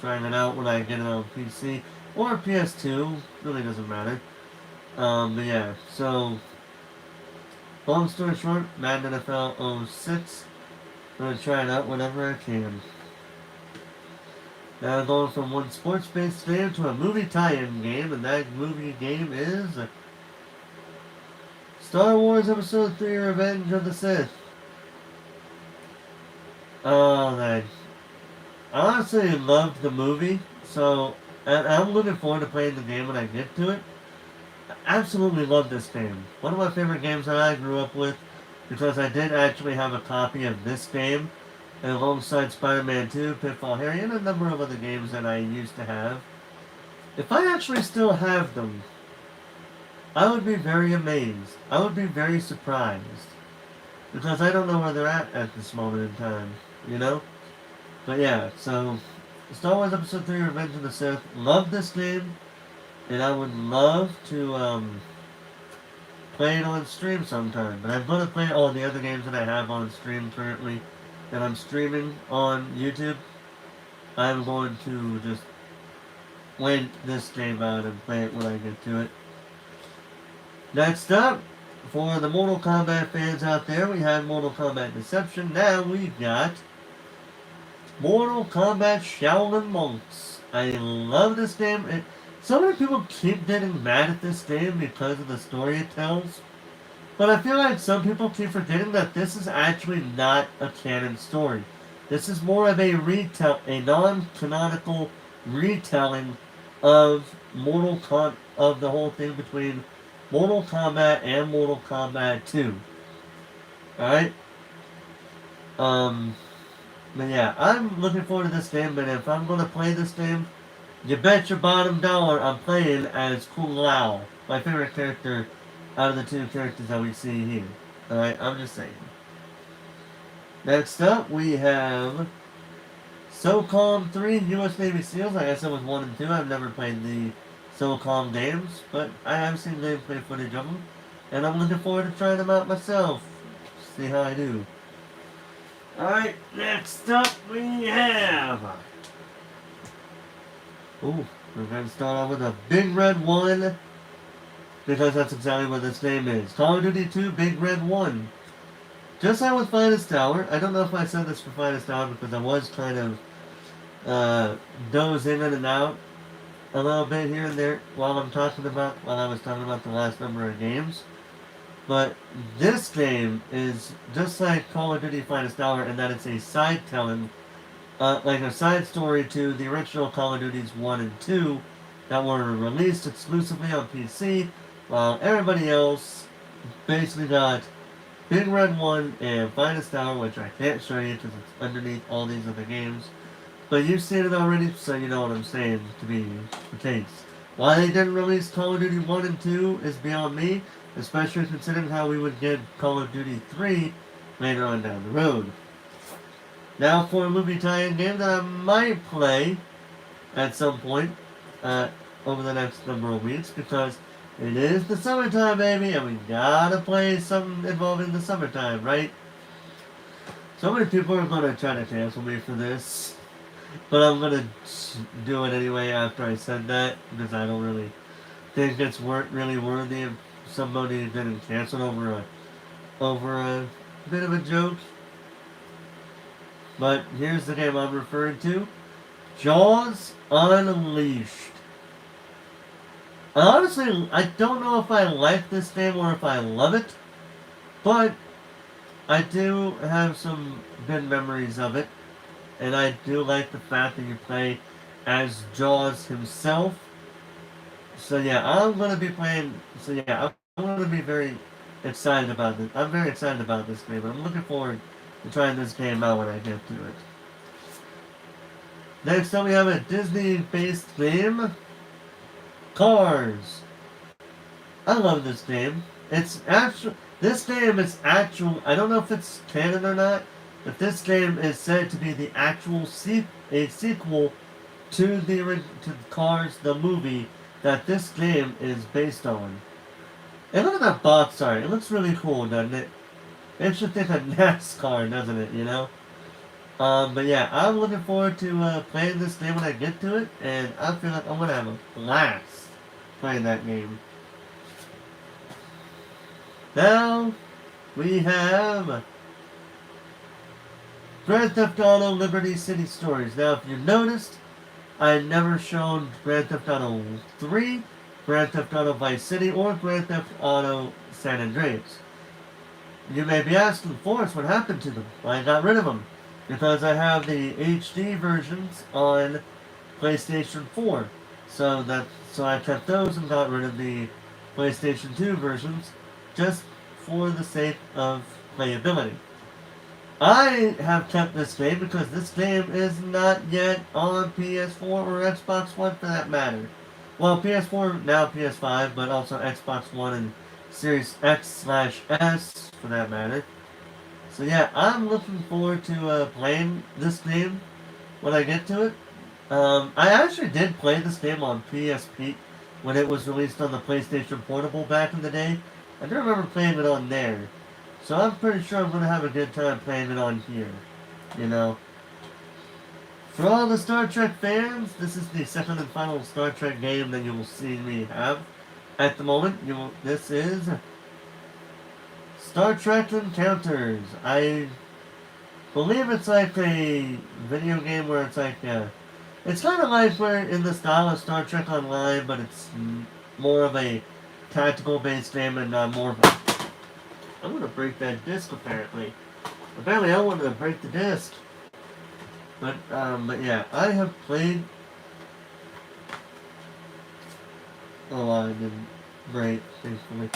[SPEAKER 1] trying it out when I get it on PC or PS2. Really doesn't matter. But yeah, so long story short, Madden NFL 06. I'm gonna try it out whenever I can. Now going from one sports-based game to a movie tie-in game, and that movie game is Star Wars Episode 3 Revenge of the Sith. Oh, man. I honestly loved the movie, so and I'm looking forward to playing the game when I get to it. I absolutely love this game. One of my favorite games that I grew up with, because I did actually have a copy of this game, and alongside Spider-Man 2, Pitfall Harry, and a number of other games that I used to have. If I actually still have them, I would be very amazed. I would be very surprised. Because I don't know where they're at this moment in time, you know? But yeah, so Star Wars Episode 3 Revenge of the Sith. Love this game. And I would love to play it on stream sometime. But I'm going to play all the other games that I have on stream currently that I'm streaming on YouTube. I'm going to just wait this game out and play it when I get to it. Next up, for the Mortal Kombat fans out there, we had Mortal Kombat Deception. Now we got Mortal Kombat Shaolin Monks. I love this game. So many people keep getting mad at this game because of the story it tells. But I feel like some people keep forgetting that this is actually not a canon story. This is more of a non-canonical retelling of of the whole thing between Mortal Kombat and Mortal Kombat 2. Alright? But yeah, I'm looking forward to this game, but if I'm going to play this game, you bet your bottom dollar I'm playing as Kung Lao, my favorite character out of the two characters that we see here. Alright, I'm just saying. Next up, we have SOCOM 3 US Navy SEALs. I guess it was 1 and 2. I've never played the SOCOM games, but I have seen gameplay footage of them, and I'm looking forward to trying them out myself. See how I do. Alright, next up we have... Ooh, we're going to start off with a Big Red 1, because that's exactly what this name is. Call of Duty 2 Big Red 1. Just like with Finest Hour, I don't know if I said this for Finest Hour because I was kind of dozing in and out a little bit here and there while I was talking about the last number of games. But this game is just like Call of Duty Finest Hour in that it's a side telling, like a side story to the original Call of Duties 1 and 2 that were released exclusively on PC, while everybody else basically got Big Red 1 and Finest Hour, which I can't show you because it's underneath all these other games. But you've seen it already, so you know what I'm saying to be the case. Why they didn't release Call of Duty 1 and 2 is beyond me, especially considering how we would get Call of Duty 3 later on down the road. Now for a movie tie-in game that I might play at some point over the next number of weeks, because it is the summertime, baby, and we gotta play something involving the summertime, right? So many people are gonna try to cancel me for this, but I'm gonna do it anyway after I said that, because I don't really think it's really worthy of somebody getting canceled over a bit of a joke. But here's the game I'm referring to. Jaws Unleashed. Honestly, I don't know if I like this game or if I love it, but I do have some good memories of it, and I do like the fact that you play as Jaws himself. So yeah, I'm going to be playing, I'm going to be very excited about this. I'm very excited about this game. I'm looking forward to trying this game out when I get to it. Next up we have a Disney-based game, Cars. I love this game. This game is actual, I don't know if it's canon or not, but this game is said to be the actual sequel to Cars, the movie, that this game is based on. And look at that box art. It looks really cool, doesn't it? Makes you think of NASCAR, doesn't it, you know? But yeah, I'm looking forward to playing this game when I get to it, and I feel like I'm going to have a blast playing that game. Now, we have Grand Theft Auto Liberty City Stories. Now, if you noticed, I never shown Grand Theft Auto 3, Grand Theft Auto Vice City, or Grand Theft Auto San Andreas. You may be asking, Forrest, what happened to them? I got rid of them. Because I have the HD versions on PlayStation 4. So I kept those and got rid of the PlayStation 2 versions just for the sake of playability. I have kept this game because this game is not yet on PS4 or Xbox One for that matter. Well, PS4, now PS5, but also Xbox One and Series X/S for that matter. So yeah, I'm looking forward to playing this game when I get to it. I actually did play this game on PSP when it was released on the PlayStation Portable back in the day. I do remember playing it on there. So I'm pretty sure I'm going to have a good time playing it on here. You know. For all the Star Trek fans, this is the second and final Star Trek game that you will see me have. At the moment, this is Star Trek Encounters. I believe it's like a video game where it's like it's kind of like we're in the style of Star Trek Online, but it's more of a tactical based game and more of a... I'm going to break that disc apparently. Apparently I wanted to break the disc. But yeah, I have played... Oh, I didn't break, thankfully.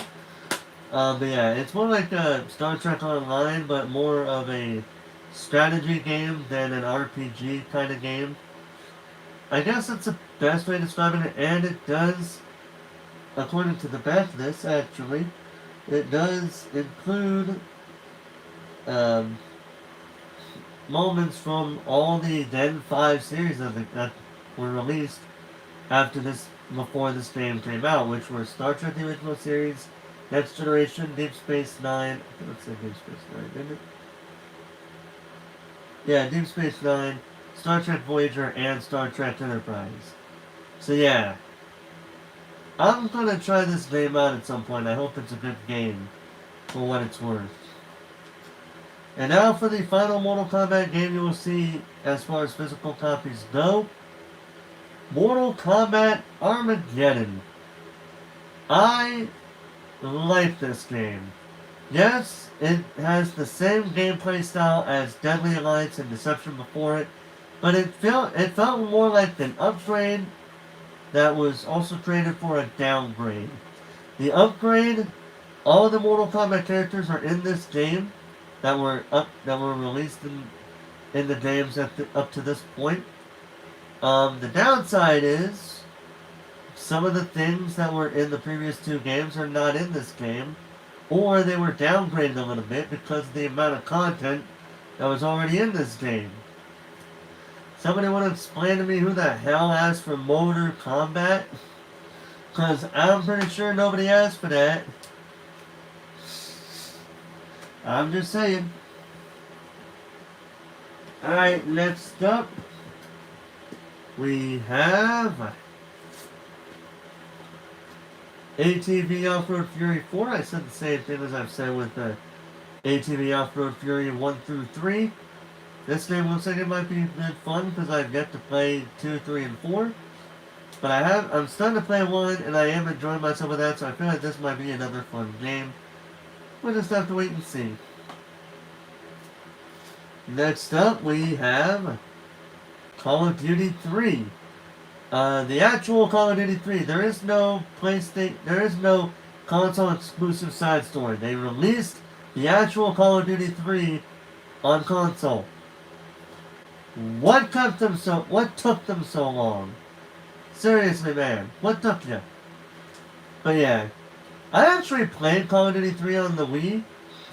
[SPEAKER 1] But yeah, it's more like Star Trek Online, but more of a strategy game than an RPG kind of game. I guess that's the best way of describing it, and it does, according to the back of this, actually, it does include moments from all the then 5 series that were released before this game came out, which were Star Trek the Original Series, Next Generation, Deep Space Nine. I think it said Deep Space Nine, didn't it? Yeah, Deep Space Nine, Star Trek Voyager, and Star Trek Enterprise. So yeah, I'm gonna try this game out at some point. I hope it's a good game for what it's worth. And now for the final Mortal Kombat game you will see as far as physical copies go. Mortal Kombat Armageddon. I like this game. Yes, it has the same gameplay style as Deadly Alliance and Deception before it, but it felt more like an upgrade that was also created for a downgrade. The upgrade, all of the Mortal Kombat characters are in this game that were released in the games up to this point. The downside is some of the things that were in the previous 2 games are not in this game, or they were downgraded a little bit because of the amount of content that was already in this game. Somebody want to explain to me who the hell asked for Motor Combat? Because I'm pretty sure nobody asked for that. I'm just saying. Alright, next up, we have ATV Off-Road Fury 4. I said the same thing as I've said with ATV Off-Road Fury 1 through 3. This game looks like it might be good fun because I've yet to play 2, 3, and 4. But I'm starting to play 1 and I am enjoying myself with that, so I feel like this might be another fun game. We'll just have to wait and see. Next up we have Call of Duty 3. The actual Call of Duty 3, there is no console exclusive side story. They released the actual Call of Duty 3 on console. What took them so long? Seriously, man, what took you? But yeah, I actually played Call of Duty 3 on the Wii,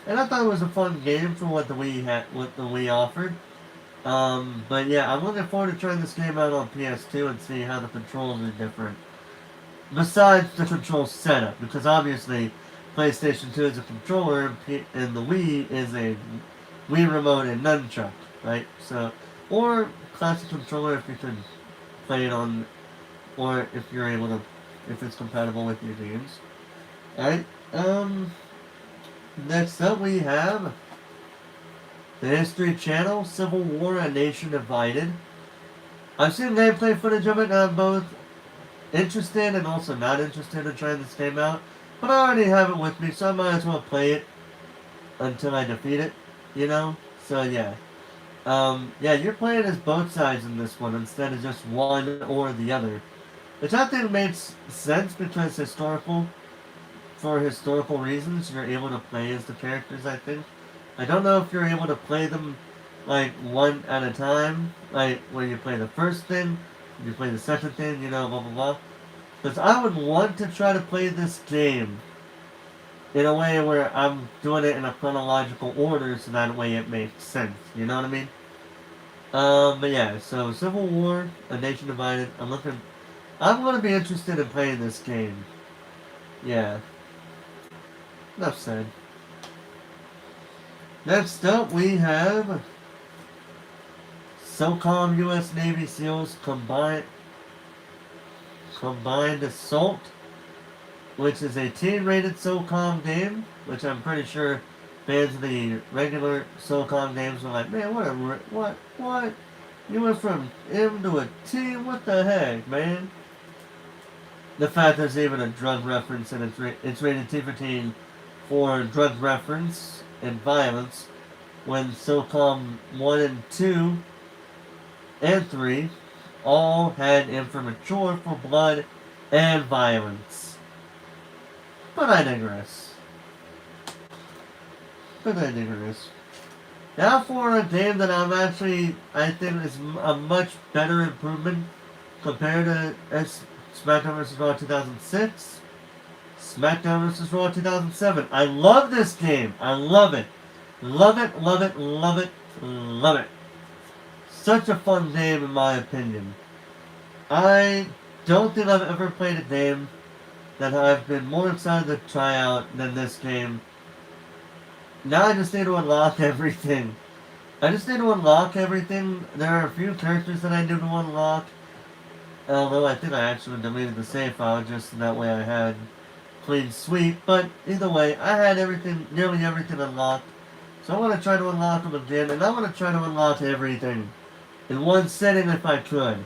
[SPEAKER 1] and I thought it was a fun game for what the Wii offered. But yeah, I'm looking forward to trying this game out on PS2 and see how the controls are different. Besides the control setup, because obviously PlayStation 2 is a controller and the Wii is a Wii remote and nunchuck, right? So, or classic controller if you can play it on, or if you're able to, if it's compatible with your games. Alright, next up we have the History Channel, Civil War, A Nation Divided. I've seen gameplay footage of it, and I'm both interested and also not interested in trying this game out. But I already have it with me, so I might as well play it until I defeat it, you know? So yeah. Yeah, you're playing as both sides in this one instead of just one or the other. Which I think makes sense because for historical reasons, you're able to play as the characters, I think. I don't know if you're able to play them like one at a time, like where you play the first thing, you play the second thing, you know, blah blah blah. Because I would want to try to play this game in a way where I'm doing it in a chronological order, so that way it makes sense. You know what I mean? But yeah, so Civil War, A Nation Divided. I'm gonna be interested in playing this game. Yeah, enough said. Next up, we have SOCOM U.S. Navy SEALs Combined Assault, which is a teen-rated SOCOM game, which I'm pretty sure fans of the regular SOCOM games are like, man, what? You went from M to a T? What the heck, man? The fact there's even a drug reference and it's rated T for teen for drug reference and violence, when SOCOM 1 and 2 and 3 all had M for mature for blood and violence. But I digress. Now for a game that I think is a much better improvement compared to SmackDown vs. Raw 2006, SmackDown vs. Raw 2007. I love this game. I love it. Love it, love it, love it, love it. Such a fun game in my opinion. I don't think I've ever played a game that I've been more excited to try out than this game. Now I just need to unlock everything. There are a few characters that I need to unlock. Although I think I actually deleted the save file just so that way I had clean sweep. But either way, I had nearly everything unlocked. So I want to try to unlock them again, and I want to try to unlock everything in one sitting if I could.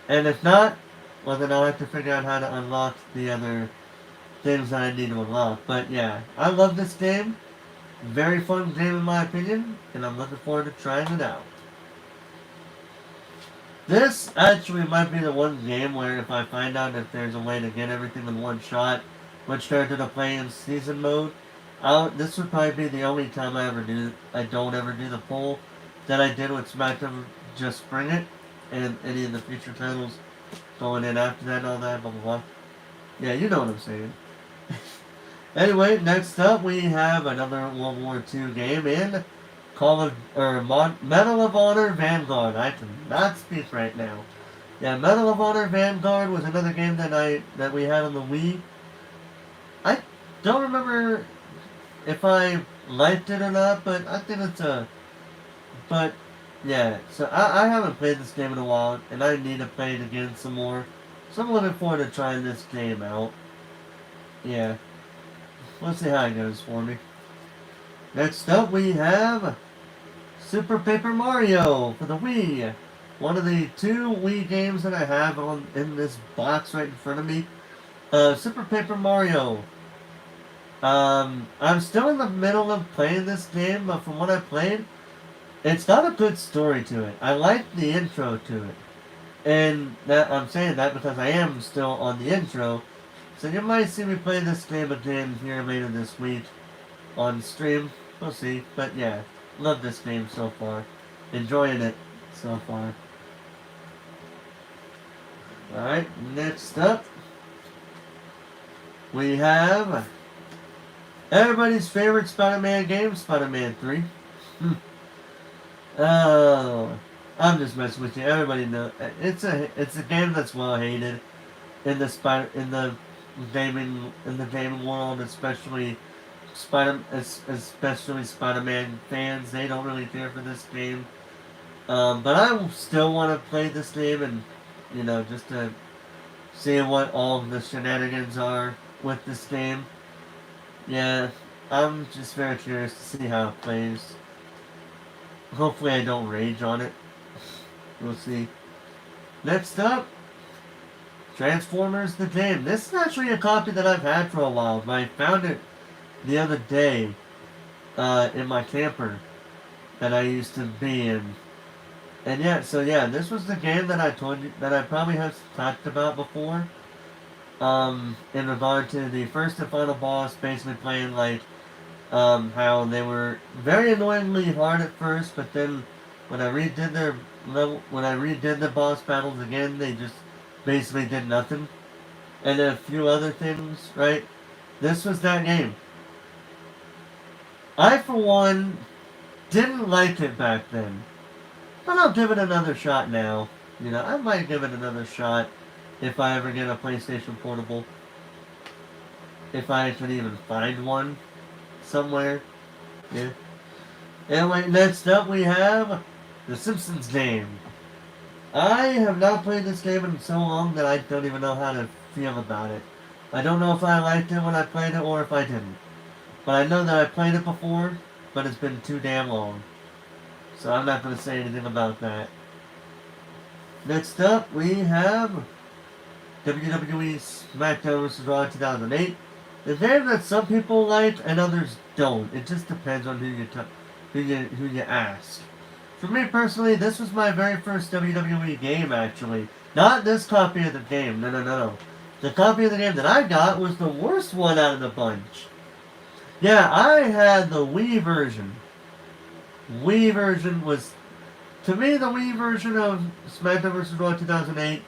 [SPEAKER 1] And if not, well then I'll have to figure out how to unlock the other things that I need to unlock. But yeah, I love this game. Very fun game in my opinion, and I'm looking forward to trying it out. This actually might be the one game where if I find out if there's a way to get everything in one shot, which character to play in season mode, this would probably be the only time I don't ever do the poll that I did with SmackDown Just Spring It, and any of the future titles going in after that and all that, blah blah blah. Yeah, you know what I'm saying. Anyway, next up we have another World War II game in Medal of Honor Vanguard. I cannot speak right now. Yeah, Medal of Honor Vanguard was another game that we had on the Wii. I don't remember if I liked it or not, but I think but yeah, so I haven't played this game in a while, and I need to play it again some more. So I'm looking forward to trying this game out. Yeah, we'll see how it goes for me. Next up we have Super Paper Mario for the Wii. One of the two Wii games that I have in this box right in front of me. Super Paper Mario. I'm still in the middle of playing this game, but from what I played, it's got a good story to it. I like the intro to it. And that I'm saying that because I am still on the intro. So you might see me play this game again here later this week on stream. We'll see. But yeah, love this game so far. Enjoying it so far. Alright, next up we have everybody's favorite Spider-Man game, Spider-Man 3. Oh, I'm just messing with you. Everybody knows it's a game that's well hated in the gaming world, especially Spider-Man fans. They don't really care for this game. But I still want to play this game and just to see what all the shenanigans are with this game. Yeah, I'm just very curious to see how it plays. Hopefully I don't rage on it. We'll see. Next up, Transformers the game. This is actually a copy that I've had for a while, but I found it the other day in my camper that I used to be in. And yeah, so yeah, this was the game that I told you that I probably have talked about before. In regard to the first and final boss, basically playing like how they were very annoyingly hard at first, but then when I redid their level, when I redid the boss battles again, they just basically did nothing, and a few other things. Right, this was that game. I, for one, didn't like it back then, but I'll give it another shot now. You know, I might give it another shot if I ever get a PlayStation Portable, if I can even find one somewhere. Yeah. Anyway, next up we have the Simpsons game. I have not played this game in so long that I don't even know how to feel about it. I don't know if I liked it when I played it or if I didn't. But I know that I played it before, but it's been too damn long. So I'm not going to say anything about that. Next up, we have WWE SmackDown vs. Raw 2008. The game that some people like and others don't. It just depends on who you ask. For me personally, this was my very first WWE game, actually. Not this copy of the game, no. The copy of the game that I got was the worst one out of the bunch. Yeah, I had the Wii version. Wii version was, to me, the Wii version of SmackDown vs. Raw 2008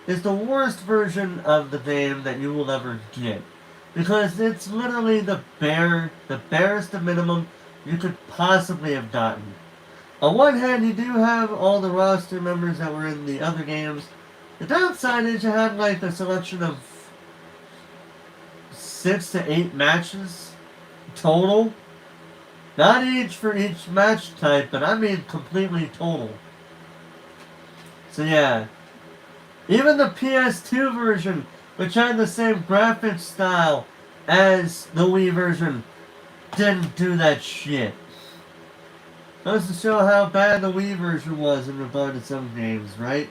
[SPEAKER 1] is the worst version of the game that you will ever get. Because it's literally the barest minimum you could possibly have gotten. On one hand, you do have all the roster members that were in the other games. The downside is you have like a selection of 6 to 8 matches total. Not each for each match type, but I mean completely total. So yeah. Even the PS2 version, which had the same graphic style as the Wii version, didn't do that shit. Goes to show how bad the Wii version was in regard to some games, right?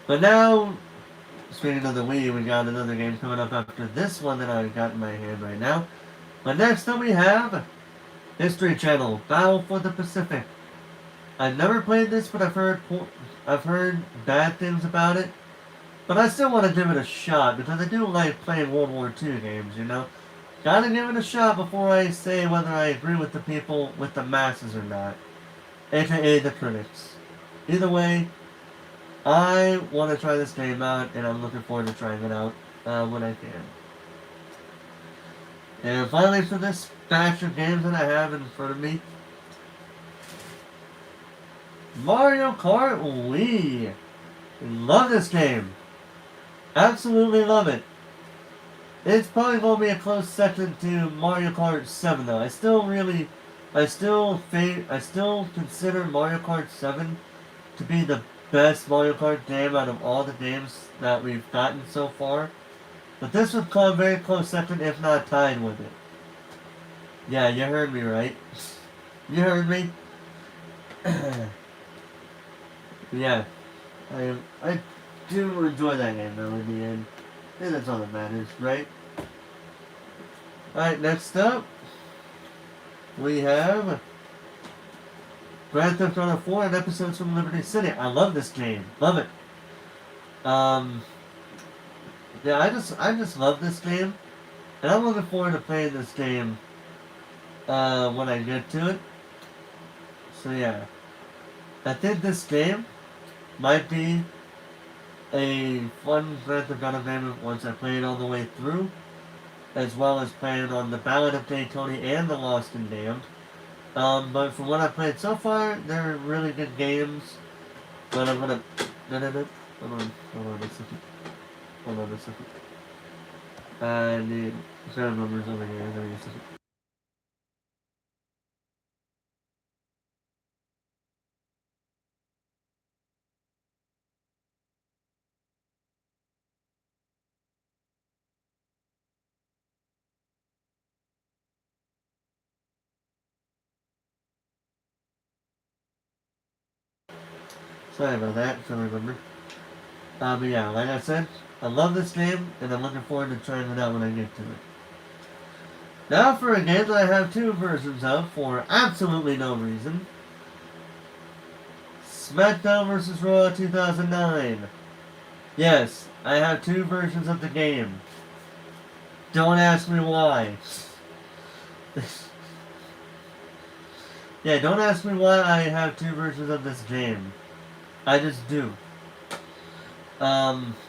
[SPEAKER 1] But now, speaking of the Wii, we got another game coming up after this one that I got in my hand right now. But next up we have History Channel, Battle for the Pacific. I've never played this, but I've heard bad things about it. But I still want to give it a shot because I do like playing World War II games, you know? Gotta give it a shot before I say whether I agree with the people, with the masses or not. AKA the critics. Either way, I want to try this game out and I'm looking forward to trying it out when I can. And finally, for this batch of games that I have in front of me, Mario Kart Wii. Love this game. Absolutely love it. It's probably going to be a close second to Mario Kart 7 though. I still consider Mario Kart 7 to be the best Mario Kart game out of all the games that we've gotten so far. But this would come very close second, if not tied with it. Yeah, you heard me right. You heard me. Yeah, I do enjoy that game though in the end. And that's all that matters, right? Alright, next up we have Grand Theft Auto 4 and episodes from Liberty City. I love this game. Love it. Yeah, I just love this game. And I'm looking forward to playing this game when I get to it. So yeah. I think this game might be a fun Grand Theft Auto game once I play it all the way through, as well as playing on the Ballad of Daytona and the Lost and Damned. But from what I've played so far, they're really good games. But I'm gonna... Hold on a second. Hold on a second. I need phone numbers over here. Give me a second. Sorry about that. Phone number. But yeah, like I said, I love this game, and I'm looking forward to trying it out when I get to it. Now for a game that I have two versions of for absolutely no reason. SmackDown vs. Raw 2009. Yes, I have two versions of the game. Don't ask me why. Yeah, don't ask me why I have two versions of this game. I just do.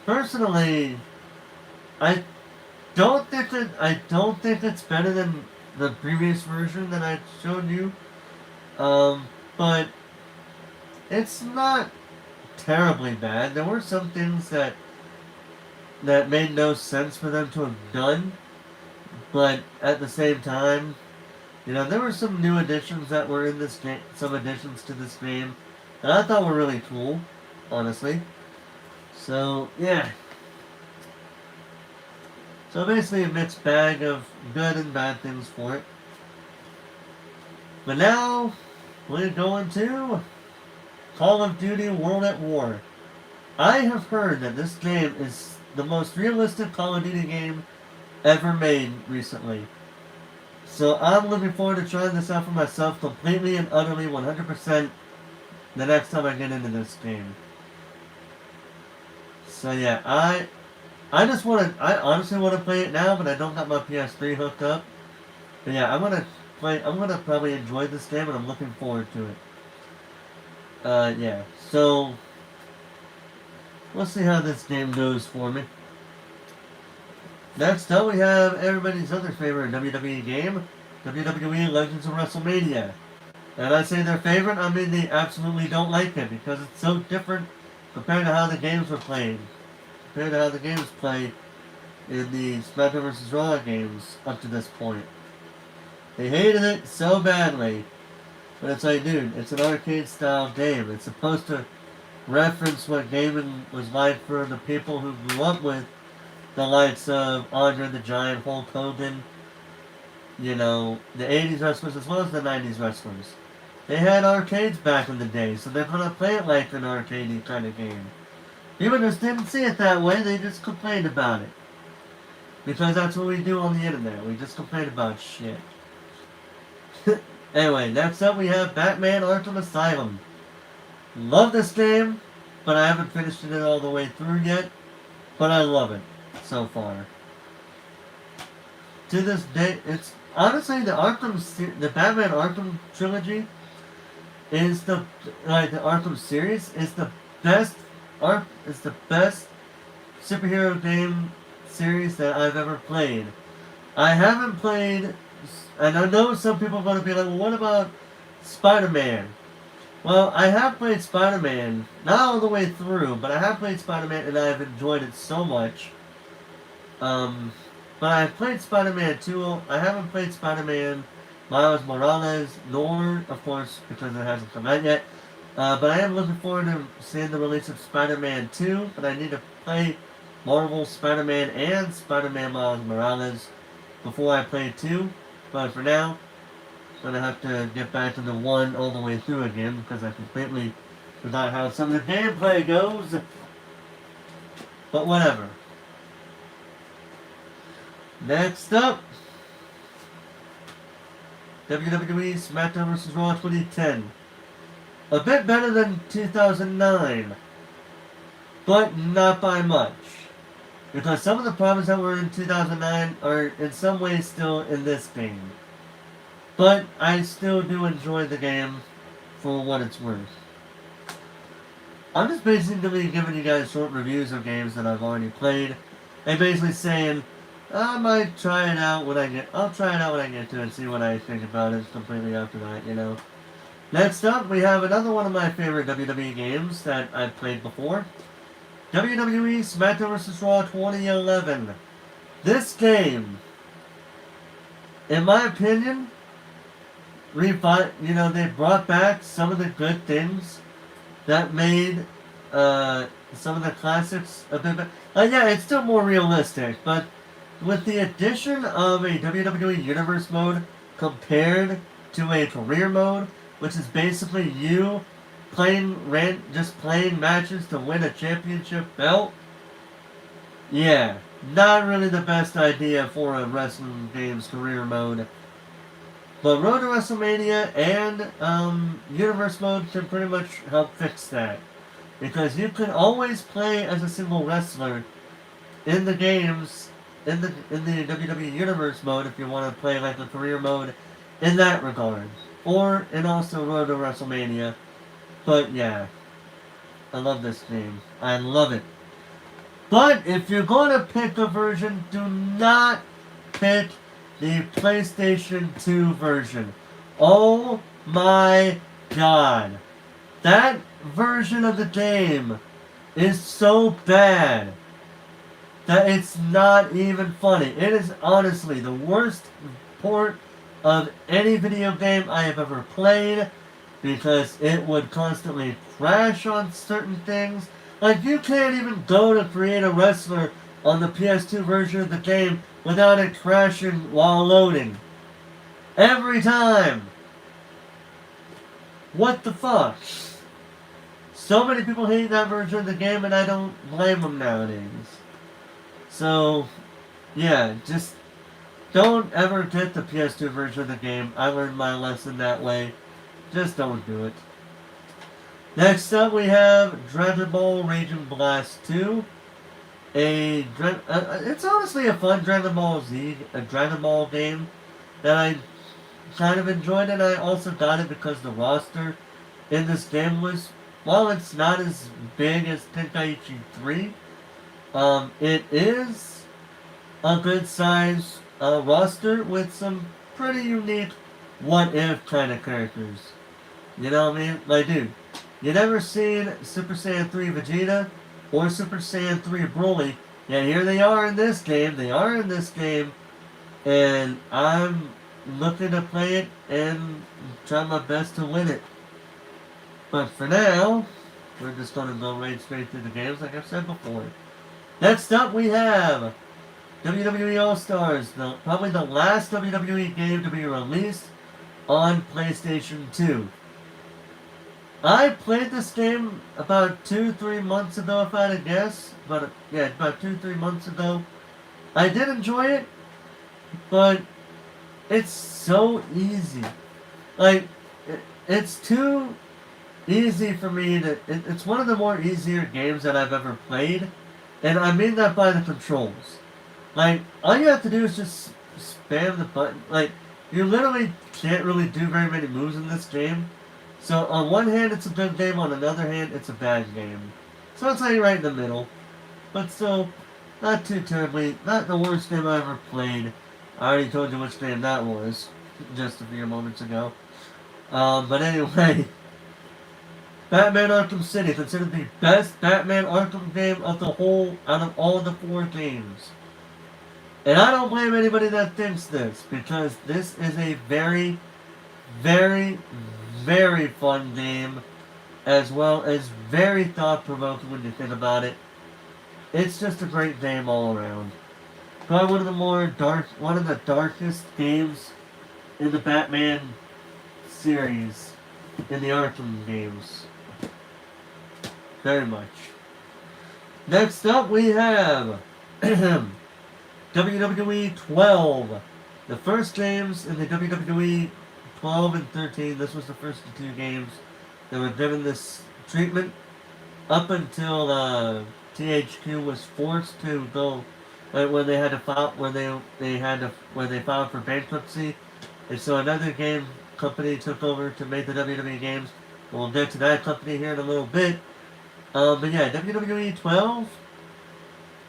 [SPEAKER 1] Personally, I don't think it's better than the previous version that I showed you. But it's not terribly bad. There were some things that made no sense for them to have done, but at the same time, there were some new additions that were in this game, some additions to this game that I thought were really cool, honestly. So, yeah. So basically a mixed bag of good and bad things for it. But now, we're going to Call of Duty World at War. I have heard that this game is the most realistic Call of Duty game ever made recently. So I'm looking forward to trying this out for myself completely and utterly 100% the next time I get into this game. So yeah, I honestly want to play it now, but I don't have my PS3 hooked up. But yeah, I'm gonna probably enjoy this game, and I'm looking forward to it. Yeah, so we'll see how this game goes for me. Next up, we have everybody's other favorite WWE game, WWE Legends of WrestleMania. And I say their favorite, I mean they absolutely don't like it, because it's so different compared to how the games were played. Compared to how the games play in the SmackDown vs. Raw games up to this point. They hated it so badly. But it's like, dude, it's an arcade style game. It's supposed to reference what gaming was like for the people who grew up with the likes of Andre the Giant, Hulk Hogan, the 80s wrestlers as well as the 90s wrestlers. They had arcades back in the day, so they're gonna play it like an arcadey kind of game. People just didn't see it that way, they just complained about it. Because that's what we do on the internet, we just complain about shit. Anyway, next up we have Batman Arkham Asylum. Love this game, but I haven't finished it all the way through yet. But I love it so far. To this day, it's honestly the Batman Arkham trilogy is the Arkham series is the best superhero game series that I've ever played. I haven't played, and I know some people are going to be like, well, what about Spider-Man? Well, I have played Spider-Man, not all the way through, but I have played Spider-Man and I've enjoyed it so much. But I've played Spider-Man 2, I haven't played Spider-Man Miles Morales, nor, of course, because it hasn't come out yet. But I am looking forward to seeing the release of Spider-Man 2, but I need to play Marvel Spider-Man and Spider-Man Miles Morales before I play 2. But for now, I'm going to have to get back to the 1 all the way through again, because I completely forgot how some of the gameplay goes. But whatever. Next up, WWE SmackDown vs. Raw 2010. A bit better than 2009, but not by much. Because some of the problems that were in 2009 are in some ways still in this game. But I still do enjoy the game for what it's worth. I'm just basically giving you guys short reviews of games that I've already played, and basically saying, I might try it out when I get to it and see what I think about it completely after that, Next up, we have another one of my favorite WWE games that I've played before. WWE SmackDown vs. Raw 2011. This game, in my opinion, they brought back some of the good things that made some of the classics a bit better. Yeah, it's still more realistic, but with the addition of a WWE Universe mode compared to a career mode, which is basically you just playing matches to win a championship belt, yeah, not really the best idea for a wrestling game's career mode. But Road to WrestleMania and Universe mode can pretty much help fix that. Because you can always play as a single wrestler in the games, in the WWE Universe mode if you want to play like a career mode in that regard. Or in also Road to WrestleMania. But yeah, I love this game. I love it. But if you're going to pick a version, do not pick the PlayStation 2 version. Oh my god. That version of the game is so bad that it's not even funny. It is honestly the worst port of any video game I have ever played because it would constantly crash on certain things. Like, you can't even go to create a wrestler on the PS2 version of the game without it crashing while loading. Every time! What the fuck? So many people hate that version of the game, and I don't blame them nowadays. So, yeah, just don't ever get the PS2 version of the game. I learned my lesson that way. Just don't do it. Next up, we have Dragon Ball Raging Blast 2. It's honestly a fun Dragon Ball Z, a Dragon Ball game that I kind of enjoyed, and I also got it because the roster in this game was, while it's not as big as Tenkaichi 3, it is a good size roster with some pretty unique what-if kind of characters. You know what I mean? Like, dude, you never seen Super Saiyan 3 Vegeta or Super Saiyan 3 Broly. Yeah, here they are in this game. They are in this game. And I'm looking to play it and try my best to win it. But for now, we're just going to go right straight through the games like I've said before. Next up, we have WWE All-Stars, probably the last WWE game to be released on PlayStation 2. I played this game about 2-3 months ago, if I had to guess. About 2-3 months ago. I did enjoy it, but it's so easy. Like, it's too easy for me to... It's one of the more easier games that I've ever played, and I mean that by the controls. Like, all you have to do is just spam the button. Like, you literally can't really do very many moves in this game. So, on one hand, it's a good game. On another hand, it's a bad game. So, it's like right in the middle. But still, not too terribly. Not the worst game I ever played. I already told you which game that was just a few moments ago. But anyway, Batman Arkham City, considered the best Batman Arkham game of the whole, out of all the 4 games. And I don't blame anybody that thinks this, because this is a very, very, very fun game, as well as very thought-provoking when you think about it. It's just a great game all around. Probably one of the darkest games in the Batman series, in the Arkham games. Very much. Next up, we have WWE 12. The first games in the WWE 12 and 13, this was the first 2 games that were given this treatment up until THQ was forced to go when they had to file when they filed for bankruptcy, and so another game company took over to make the WWE games. We'll get to that company here in a little bit. But yeah, WWE 12.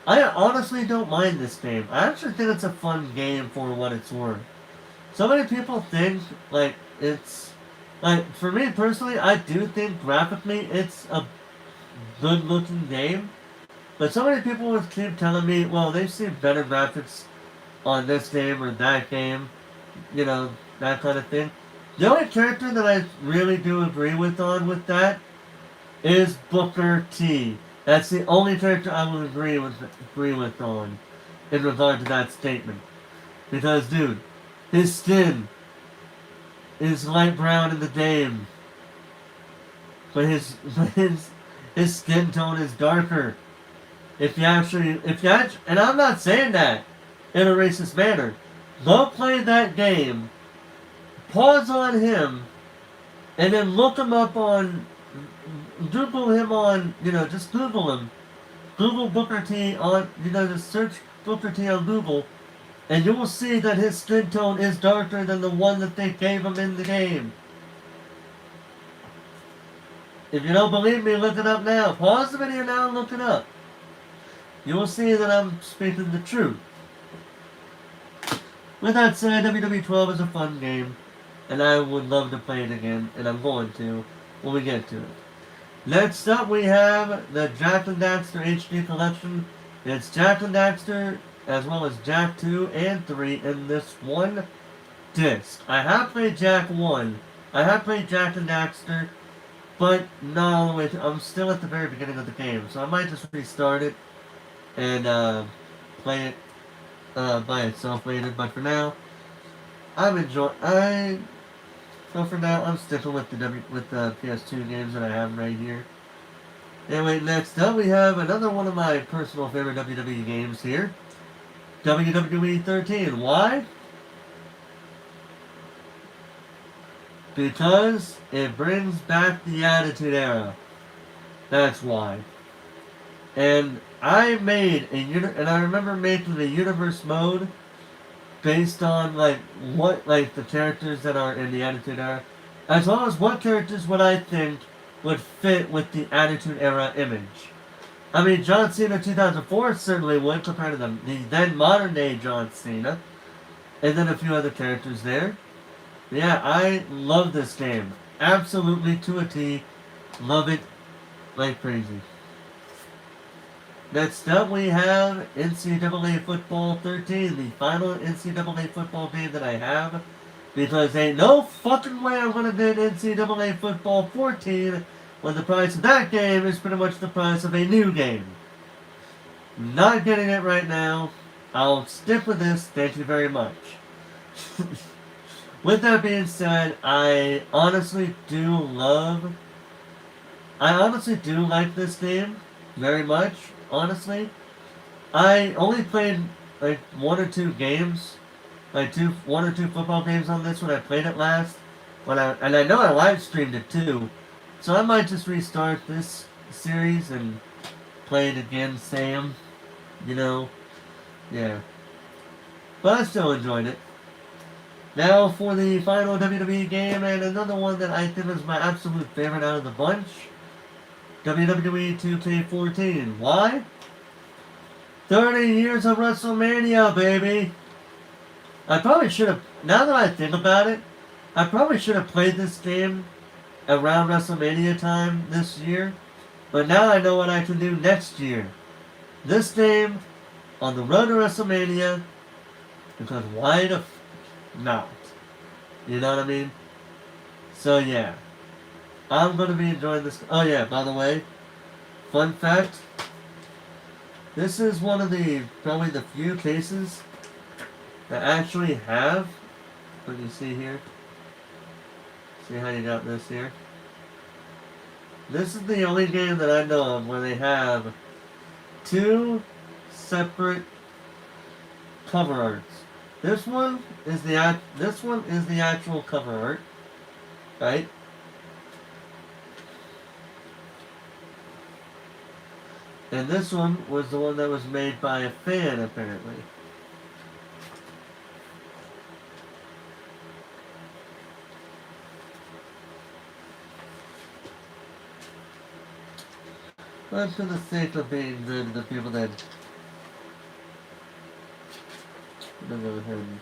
[SPEAKER 1] I honestly don't mind this game. I actually think it's a fun game for what it's worth. So many people think, like, it's... Like, for me personally, I do think graphically it's a good-looking game. But so many people would keep telling me, well, they've seen better graphics on this game or that game. You know, that kind of thing. The only character that I really do agree with that is Booker T. That's the only character I will agree with on in regard to that statement. Because, dude, his skin is light brown in the game. but his skin tone is darker. If you actually, and I'm not saying that in a racist manner. Go play that game, pause on him, and then look him up on, Google him on, just Google him. Google Booker T on, just search Booker T on Google, and you will see that his skin tone is darker than the one that they gave him in the game. If you don't believe me, look it up now. Pause the video now and look it up. You will see that I'm speaking the truth. With that said, WWE 12 is a fun game, and I would love to play it again, and I'm going to when we get to it. Next up, we have the Jak and Daxter HD Collection. It's Jak and Daxter, as well as Jak 2 and 3 in this one disc. I have played Jak 1. I have played Jak and Daxter, but not all the way through. I'm still at the very beginning of the game, so I might just restart it and play it by itself later. But for now, So for now, I'm sticking with the PS2 games that I have right here. Anyway, next up we have another one of my personal favorite WWE games here. WWE 13. Why? Because it brings back the Attitude Era. That's why. And I remember making the universe mode based on the characters that are in the Attitude Era, as well as what characters would I think would fit with the Attitude Era image. I mean, John Cena 2004 certainly would compared to the then modern day John Cena, and then a few other characters there. Yeah, I love this game. Absolutely to a T. Love it like crazy. Next up, we have NCAA Football 13, the final NCAA football game that I have, because ain't no fucking way I'm going to get NCAA Football 14 when the price of that game is pretty much the price of a new game. Not getting it right now. I'll stick with this. Thank you very much. With that being said, I honestly do like this game very much. Honestly, I only played like one or two football games on this when I played it last. And I know I live streamed it too, so I might just restart this series and play it again, Sam. Yeah. But I still enjoyed it. Now for the final WWE game, and another one that I think is my absolute favorite out of the bunch. WWE 2K14. Why? 30 years of WrestleMania, baby! I probably should have, now that I think about it, I probably should have played this game around WrestleMania time this year, but now I know what I can do next year. This game, on the road to WrestleMania, because why the not? You know what I mean? So yeah. I'm going to be enjoying this. Oh yeah, by the way, fun fact, this is one of probably the few cases that actually have, what you see here, see how you got this here? This is the only game that I know of where they have two separate cover arts. This one is the actual cover art, right? And this one was the one that was made by a fan, apparently. But for the sake of being good to the people that... I'm going to go ahead and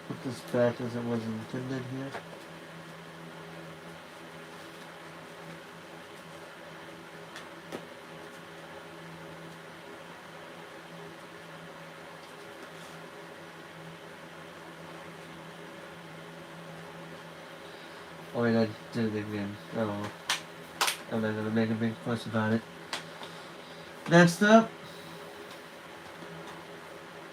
[SPEAKER 1] put this back as it was intended here. Oh wait, I did it again. Oh. I'm not gonna make a big fuss about it. Next up,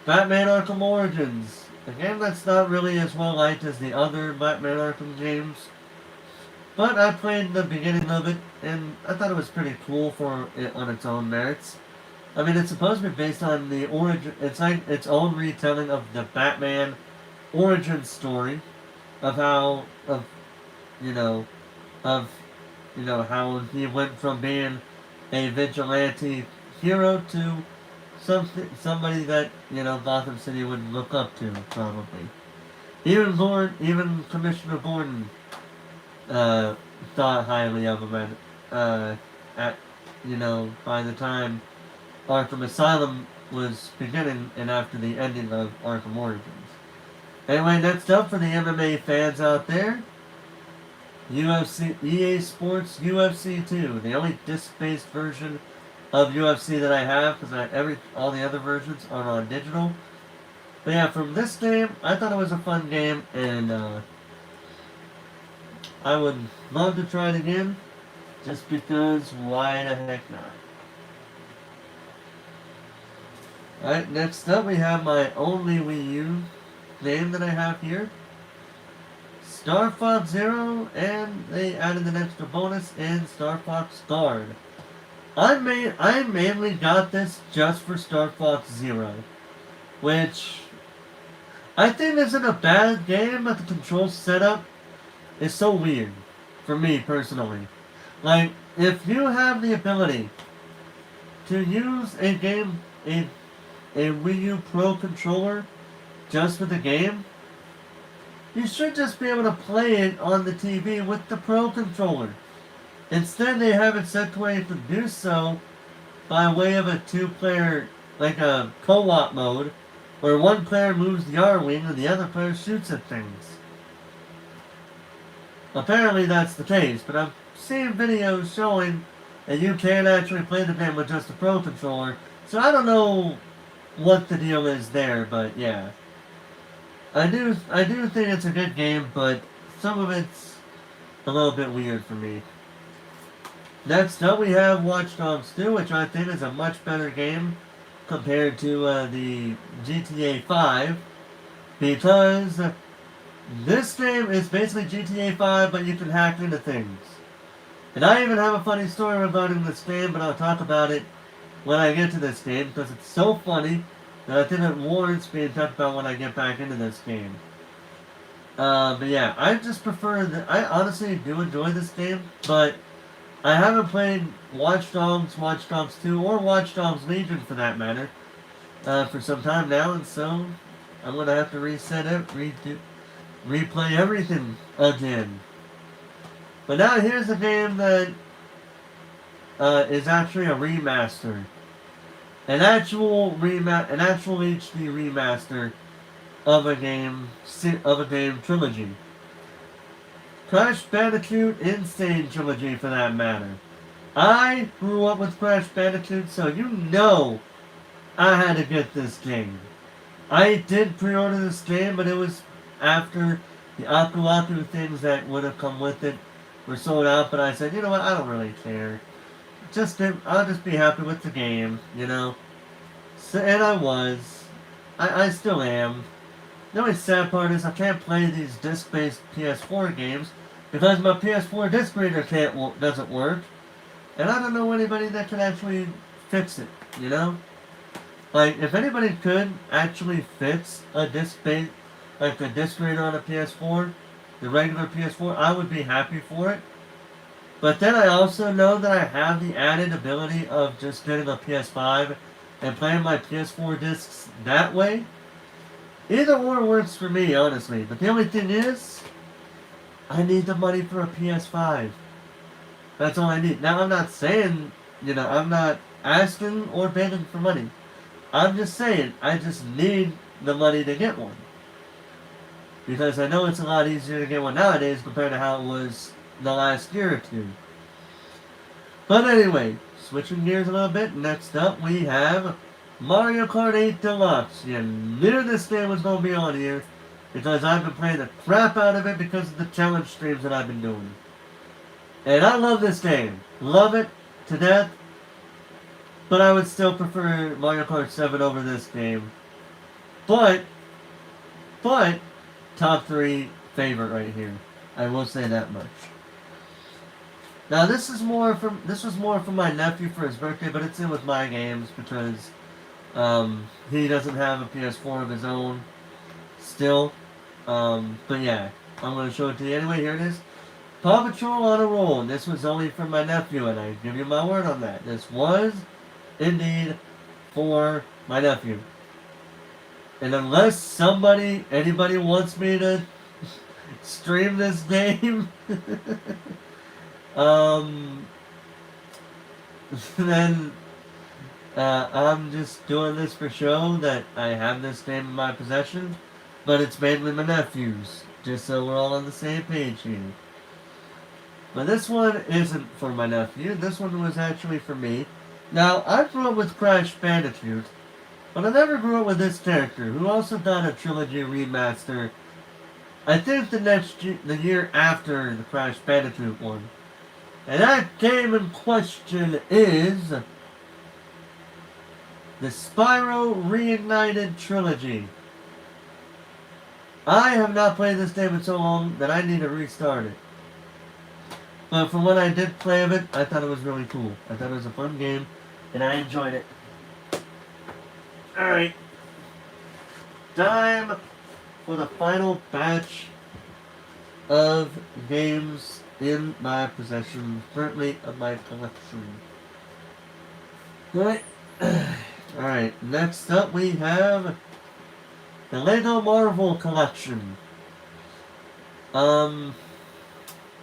[SPEAKER 1] Batman Arkham Origins. A game that's not really as well liked as the other Batman Arkham games. But I played the beginning of it, and I thought it was pretty cool for it on its own merits. I mean, it's supposed to be based on the origin. It's like its own retelling of the Batman origin story of how you know of how he went from being a vigilante hero to somebody that Gotham City would look up to probably. Even Commissioner Gordon uh, thought highly of him at by the time Arkham Asylum was beginning and after the ending of Arkham Origins. Anyway, next up for the MMA fans out there, UFC EA Sports UFC 2, the only disc-based version of UFC that I have because all the other versions are on digital. But yeah, from this game, I thought it was a fun game, and I would love to try it again, just because why the heck not? Alright, next up we have my only Wii U game that I have here. Star Fox Zero, and they added an extra bonus in Star Fox Guard. I mainly got this just for Star Fox Zero, which I think isn't a bad game, but the control setup is so weird for me personally. Like, if you have the ability to use a Wii U Pro controller just for the game, you should just be able to play it on the TV with the Pro controller. Instead, they have it set to where you can do so by way of a two-player, like a co-op mode, where one player moves the R-wing and the other player shoots at things. Apparently that's the case, but I've seen videos showing that you can actually play the game with just a Pro controller, so I don't know what the deal is there, but yeah. I do think it's a good game, but some of it's a little bit weird for me. Next up we have Watch Dogs 2, which I think is a much better game compared to the GTA 5, because this game is basically GTA 5, but you can hack into things. And I even have a funny story regarding this game, but I'll talk about it when I get to this game, because it's so funny that I think it warrants being talked about when I get back into this game. But yeah, I just prefer I honestly do enjoy this game, but I haven't played Watch Dogs 2, or Watch Dogs Legion for that matter, for some time now, and so I'm going to have to reset it, replay everything again. But now here's a game that is actually a remaster. An actual HD remaster of a game trilogy. Crash Bandicoot N. Sane Trilogy for that matter. I grew up with Crash Bandicoot, so you know I had to get this game. I did pre-order this game, but it was after the Aku Aku things that would have come with it were sold out, but I said, you know what, I don't really care. I'll just be happy with the game, you know. So, and I was. I still am. The only sad part is I can't play these disc-based PS4 games because my PS4 disc reader doesn't work, and I don't know anybody that can actually fix it, you know? Like, if anybody could actually fix a disc reader on a PS4, the regular PS4, I would be happy for it. But then I also know that I have the added ability of just getting a PS5 and playing my PS4 discs that way. Either or works for me, honestly. But the only thing is, I need the money for a PS5. That's all I need. Now, I'm not saying, I'm not asking or begging for money. I'm just saying, I just need the money to get one. Because I know it's a lot easier to get one nowadays compared to how it was the last year or two. But anyway, switching gears a little bit, next up we have Mario Kart 8 Deluxe. You knew this game was going to be on here because I've been playing the crap out of it because of the challenge streams that I've been doing. And I love this game. Love it to death. But I would still prefer Mario Kart 7 over this game. But, top 3 favorite right here. I will say that much. Now this was more for my nephew for his birthday, but it's in with my games because he doesn't have a PS4 of his own still. But yeah, I'm gonna show it to you anyway. Here it is. Paw Patrol on a roll. And this was only for my nephew, and I give you my word on that. This was indeed for my nephew. And unless anybody wants me to stream this game, um, then I'm just doing this for show that I have this game in my possession, but it's mainly my nephew's, just so we're all on the same page here. But this one isn't for my nephew, this one was actually for me. Now, I grew up with Crash Bandicoot, but I never grew up with this character, who also got a trilogy remaster, I think the year after the Crash Bandicoot one. And that game in question is the Spyro Reignited Trilogy. I have not played this game in so long that I need to restart it. But from what I did play of it, I thought it was really cool. I thought it was a fun game, and I enjoyed it. Alright. Time for the final batch of games in my possession, currently of my collection. Alright. Alright, next up we have the Lego Marvel Collection. I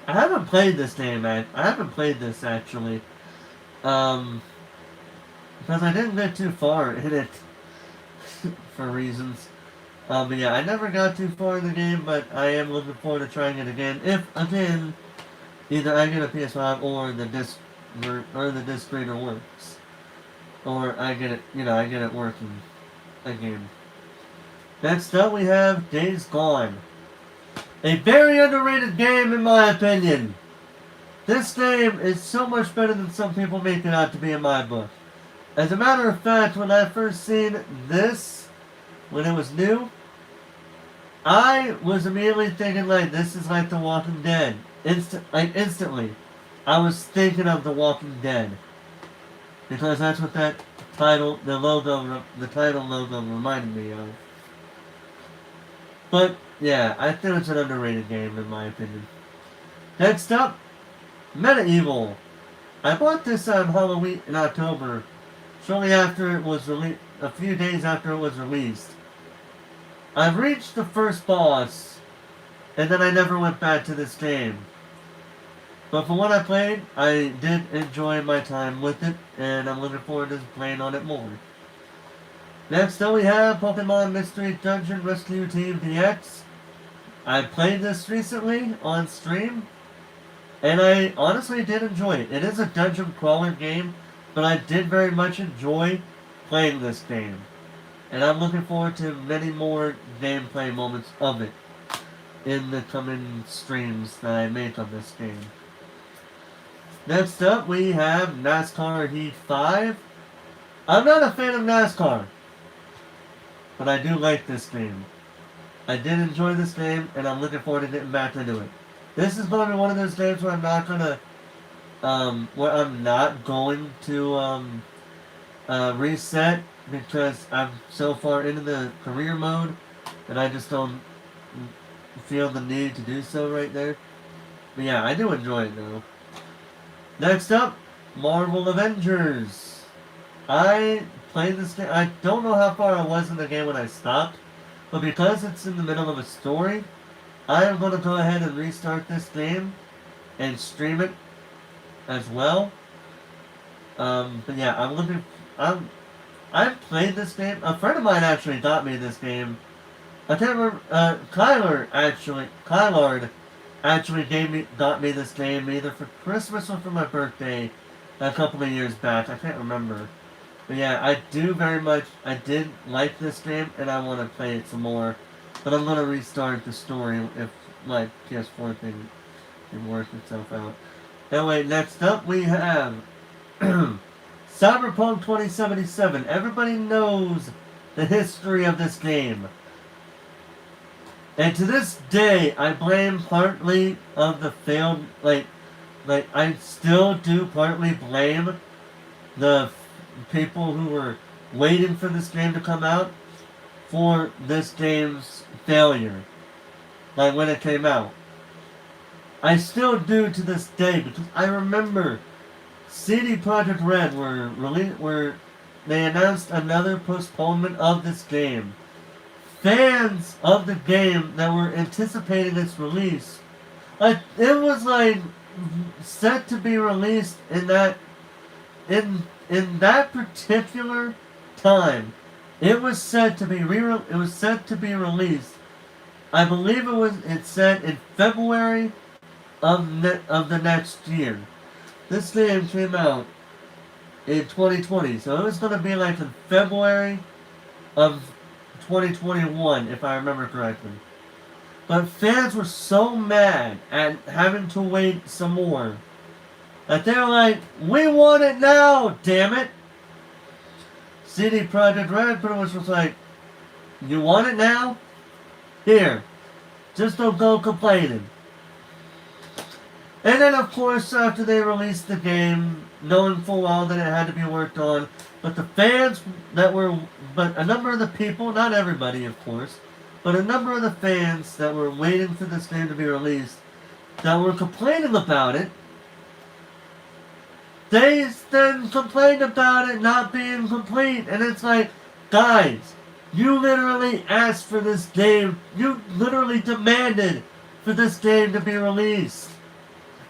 [SPEAKER 1] haven't played this game, I haven't played this actually. Because I didn't get too far in it for reasons. But yeah, I never got too far in the game, but I am looking forward to trying it again. If, again, either I get a PS5 or the disc reader works. Or I get it working again. Next up we have Days Gone. A very underrated game in my opinion. This game is so much better than some people make it out to be in my book. As a matter of fact, when I first seen this, when it was new, I was immediately thinking like, this is like The Walking Dead. Instantly. I was thinking of The Walking Dead. Because that's what that title, the title logo reminded me of. But, yeah, I think it's an underrated game in my opinion. Next up, Medieval. I bought this on Halloween in October, shortly after it was released, a few days after it was released. I've reached the first boss, and then I never went back to this game. But from what I played, I did enjoy my time with it, and I'm looking forward to playing on it more. Next up we have Pokemon Mystery Dungeon Rescue Team DX. I played this recently on stream, and I honestly did enjoy it. It is a dungeon crawler game, but I did very much enjoy playing this game. And I'm looking forward to many more gameplay moments of it in the coming streams that I make of this game. Next up, we have NASCAR Heat 5. I'm not a fan of NASCAR, but I do like this game. I did enjoy this game, and I'm looking forward to getting back into it. This is going to be one of those games where I'm not going to reset, because I'm so far into the career mode that I just don't feel the need to do so right there. But yeah, I do enjoy it though. Next up, Marvel Avengers. I played this game. I don't know how far I was in the game when I stopped, but because it's in the middle of a story, I am going to go ahead and restart this game and stream it as well. But yeah, I've played this game. A friend of mine actually got me this game. I can't remember. Kylard actually got me this game either for Christmas or for my birthday a couple of years back. I can't remember. But yeah, I did like this game, and I want to play it some more. But I'm gonna restart the story if my PS4 thing can work itself out. Anyway, next up we have Cyberpunk 2077. Everybody knows the history of this game. And to this day, I blame partly of the failed, like, I still do partly blame the people who were waiting for this game to come out for this game's failure. Like, when it came out. I still do to this day because I remember CD Projekt Red were they announced another postponement of this game. Fans of the game that were anticipating its release, it was like set to be released in that particular time. It was set to be released. I believe it said in February of the next year. This game came out in 2020, so it was going to be like in February of 2021, if I remember correctly. But fans were so mad at having to wait some more that they're like, we want it now, damn it! CD Projekt Red pretty much was like, you want it now? Here, just don't go complaining. And then, of course, after they released the game, knowing full well that it had to be worked on, but a number of the people, not everybody, of course, but a number of the fans that were waiting for this game to be released, that were complaining about it, they then complained about it not being complete, and it's like, guys, you literally asked for this game, you literally demanded for this game to be released.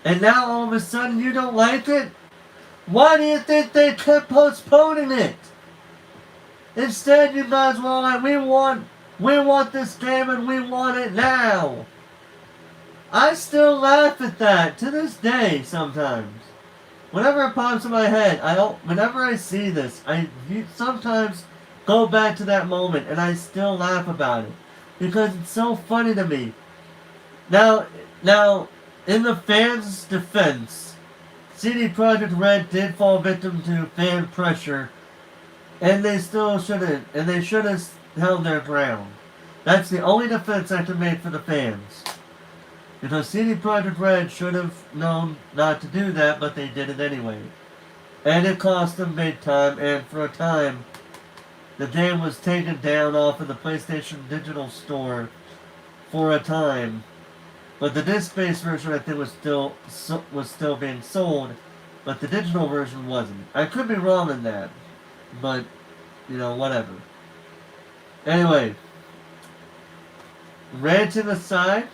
[SPEAKER 1] And now all of a sudden you don't like it? Why do you think they kept postponing it? Instead, you guys were like, we want this game and we want it now. I still laugh at that to this day sometimes. Whenever it pops in my head, whenever I see this, I sometimes go back to that moment and I still laugh about it. Because it's so funny to me. Now, in the fans' defense, CD Projekt Red did fall victim to fan pressure, and they should have held their ground. That's the only defense I can make for the fans. Because CD Projekt Red should have known not to do that, but they did it anyway. And it cost them big time, and for a time, the game was taken down off of the PlayStation Digital Store for a time. But the disc-based version, I think, was still being sold, but the digital version wasn't. I could be wrong in that, but whatever. Anyway, ranting aside,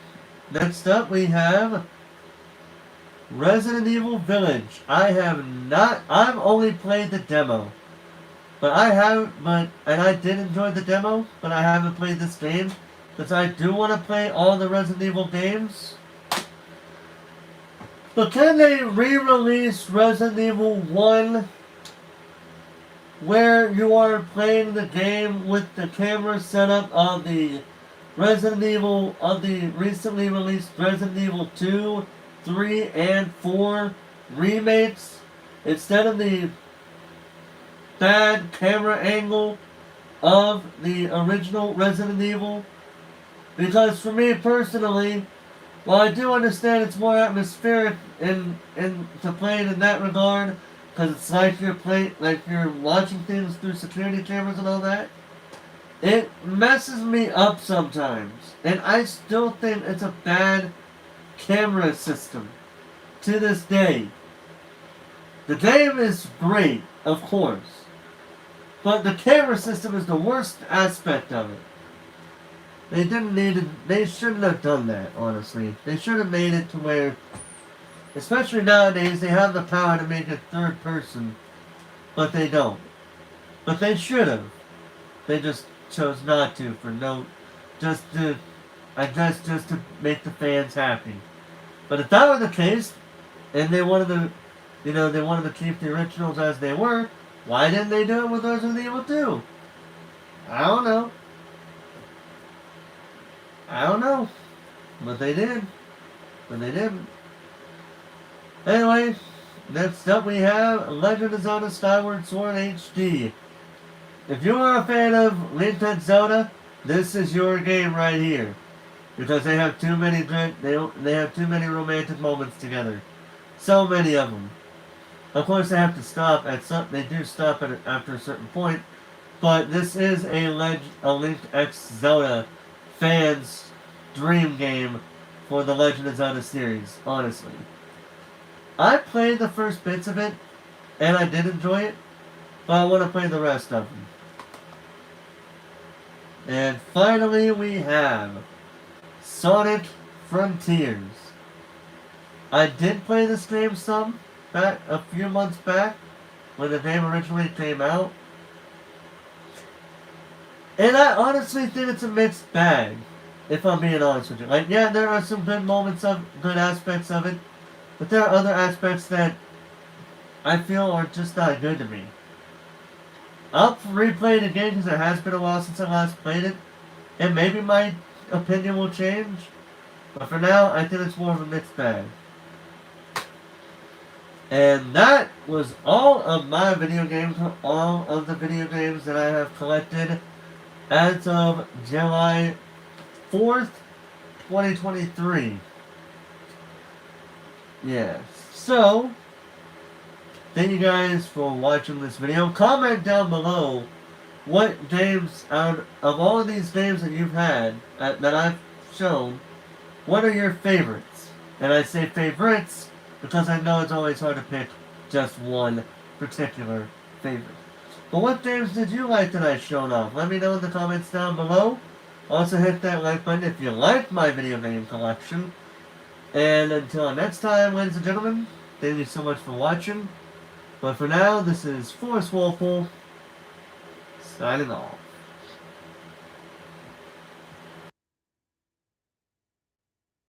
[SPEAKER 1] next up we have Resident Evil Village. I've only played the demo, and I did enjoy the demo, but I haven't played this game. Because I do want to play all the Resident Evil games. But can they re-release Resident Evil 1 where you are playing the game with the camera setup of the recently released Resident Evil 2, 3, and 4 remakes instead of the bad camera angle of the original Resident Evil? Because for me personally, while I do understand it's more atmospheric to play it in that regard, because it's like you're watching things through security cameras and all that, it messes me up sometimes. And I still think it's a bad camera system to this day. The game is great, of course, but the camera system is the worst aspect of it. They shouldn't have done that, honestly. They should have made it to where, especially nowadays, they have the power to make it third person, but they don't. But they should have. They just chose not to just to make the fans happy. But if that were the case, and they wanted to keep the originals as they were, why didn't they do it with Resident Evil 2? I don't know. But they did. But they didn't. Anyway, next up we have Legend of Zelda Skyward Sword HD. If you are a fan of Link and Zelda, this is your game right here. Because they have too many romantic moments together. So many of them. Of course, they have to stop at some. They do stop at after a certain point, but this is a Linked X Zelda fans' dream game for the Legend of Zelda series. Honestly, I played the first bits of it, and I did enjoy it, but I want to play the rest of them. And finally, we have Sonic Frontiers. I did play this game some back a few months back when the game originally came out. And I honestly think it's a mixed bag, if I'm being honest with you. Like, yeah, there are some good aspects of it, but there are other aspects that I feel are just not good to me. I'll replay it again because it has been a while since I last played it, and maybe my opinion will change. But for now, I think it's more of a mixed bag. And that was all of my video games, all of the video games that I have collected as of July 4th, 2023. Yes. So, thank you guys for watching this video. Comment down below what games, out of all of these games that you've had, that I've shown, what are your favorites? And I say favorites because I know it's always hard to pick just one particular favorite. But what games did you like that I've shown off? Let me know in the comments down below. Also hit that like button if you like my video game collection. And until next time, ladies and gentlemen, thank you so much for watching. But for now, this is Forrest Wolfle, signing off.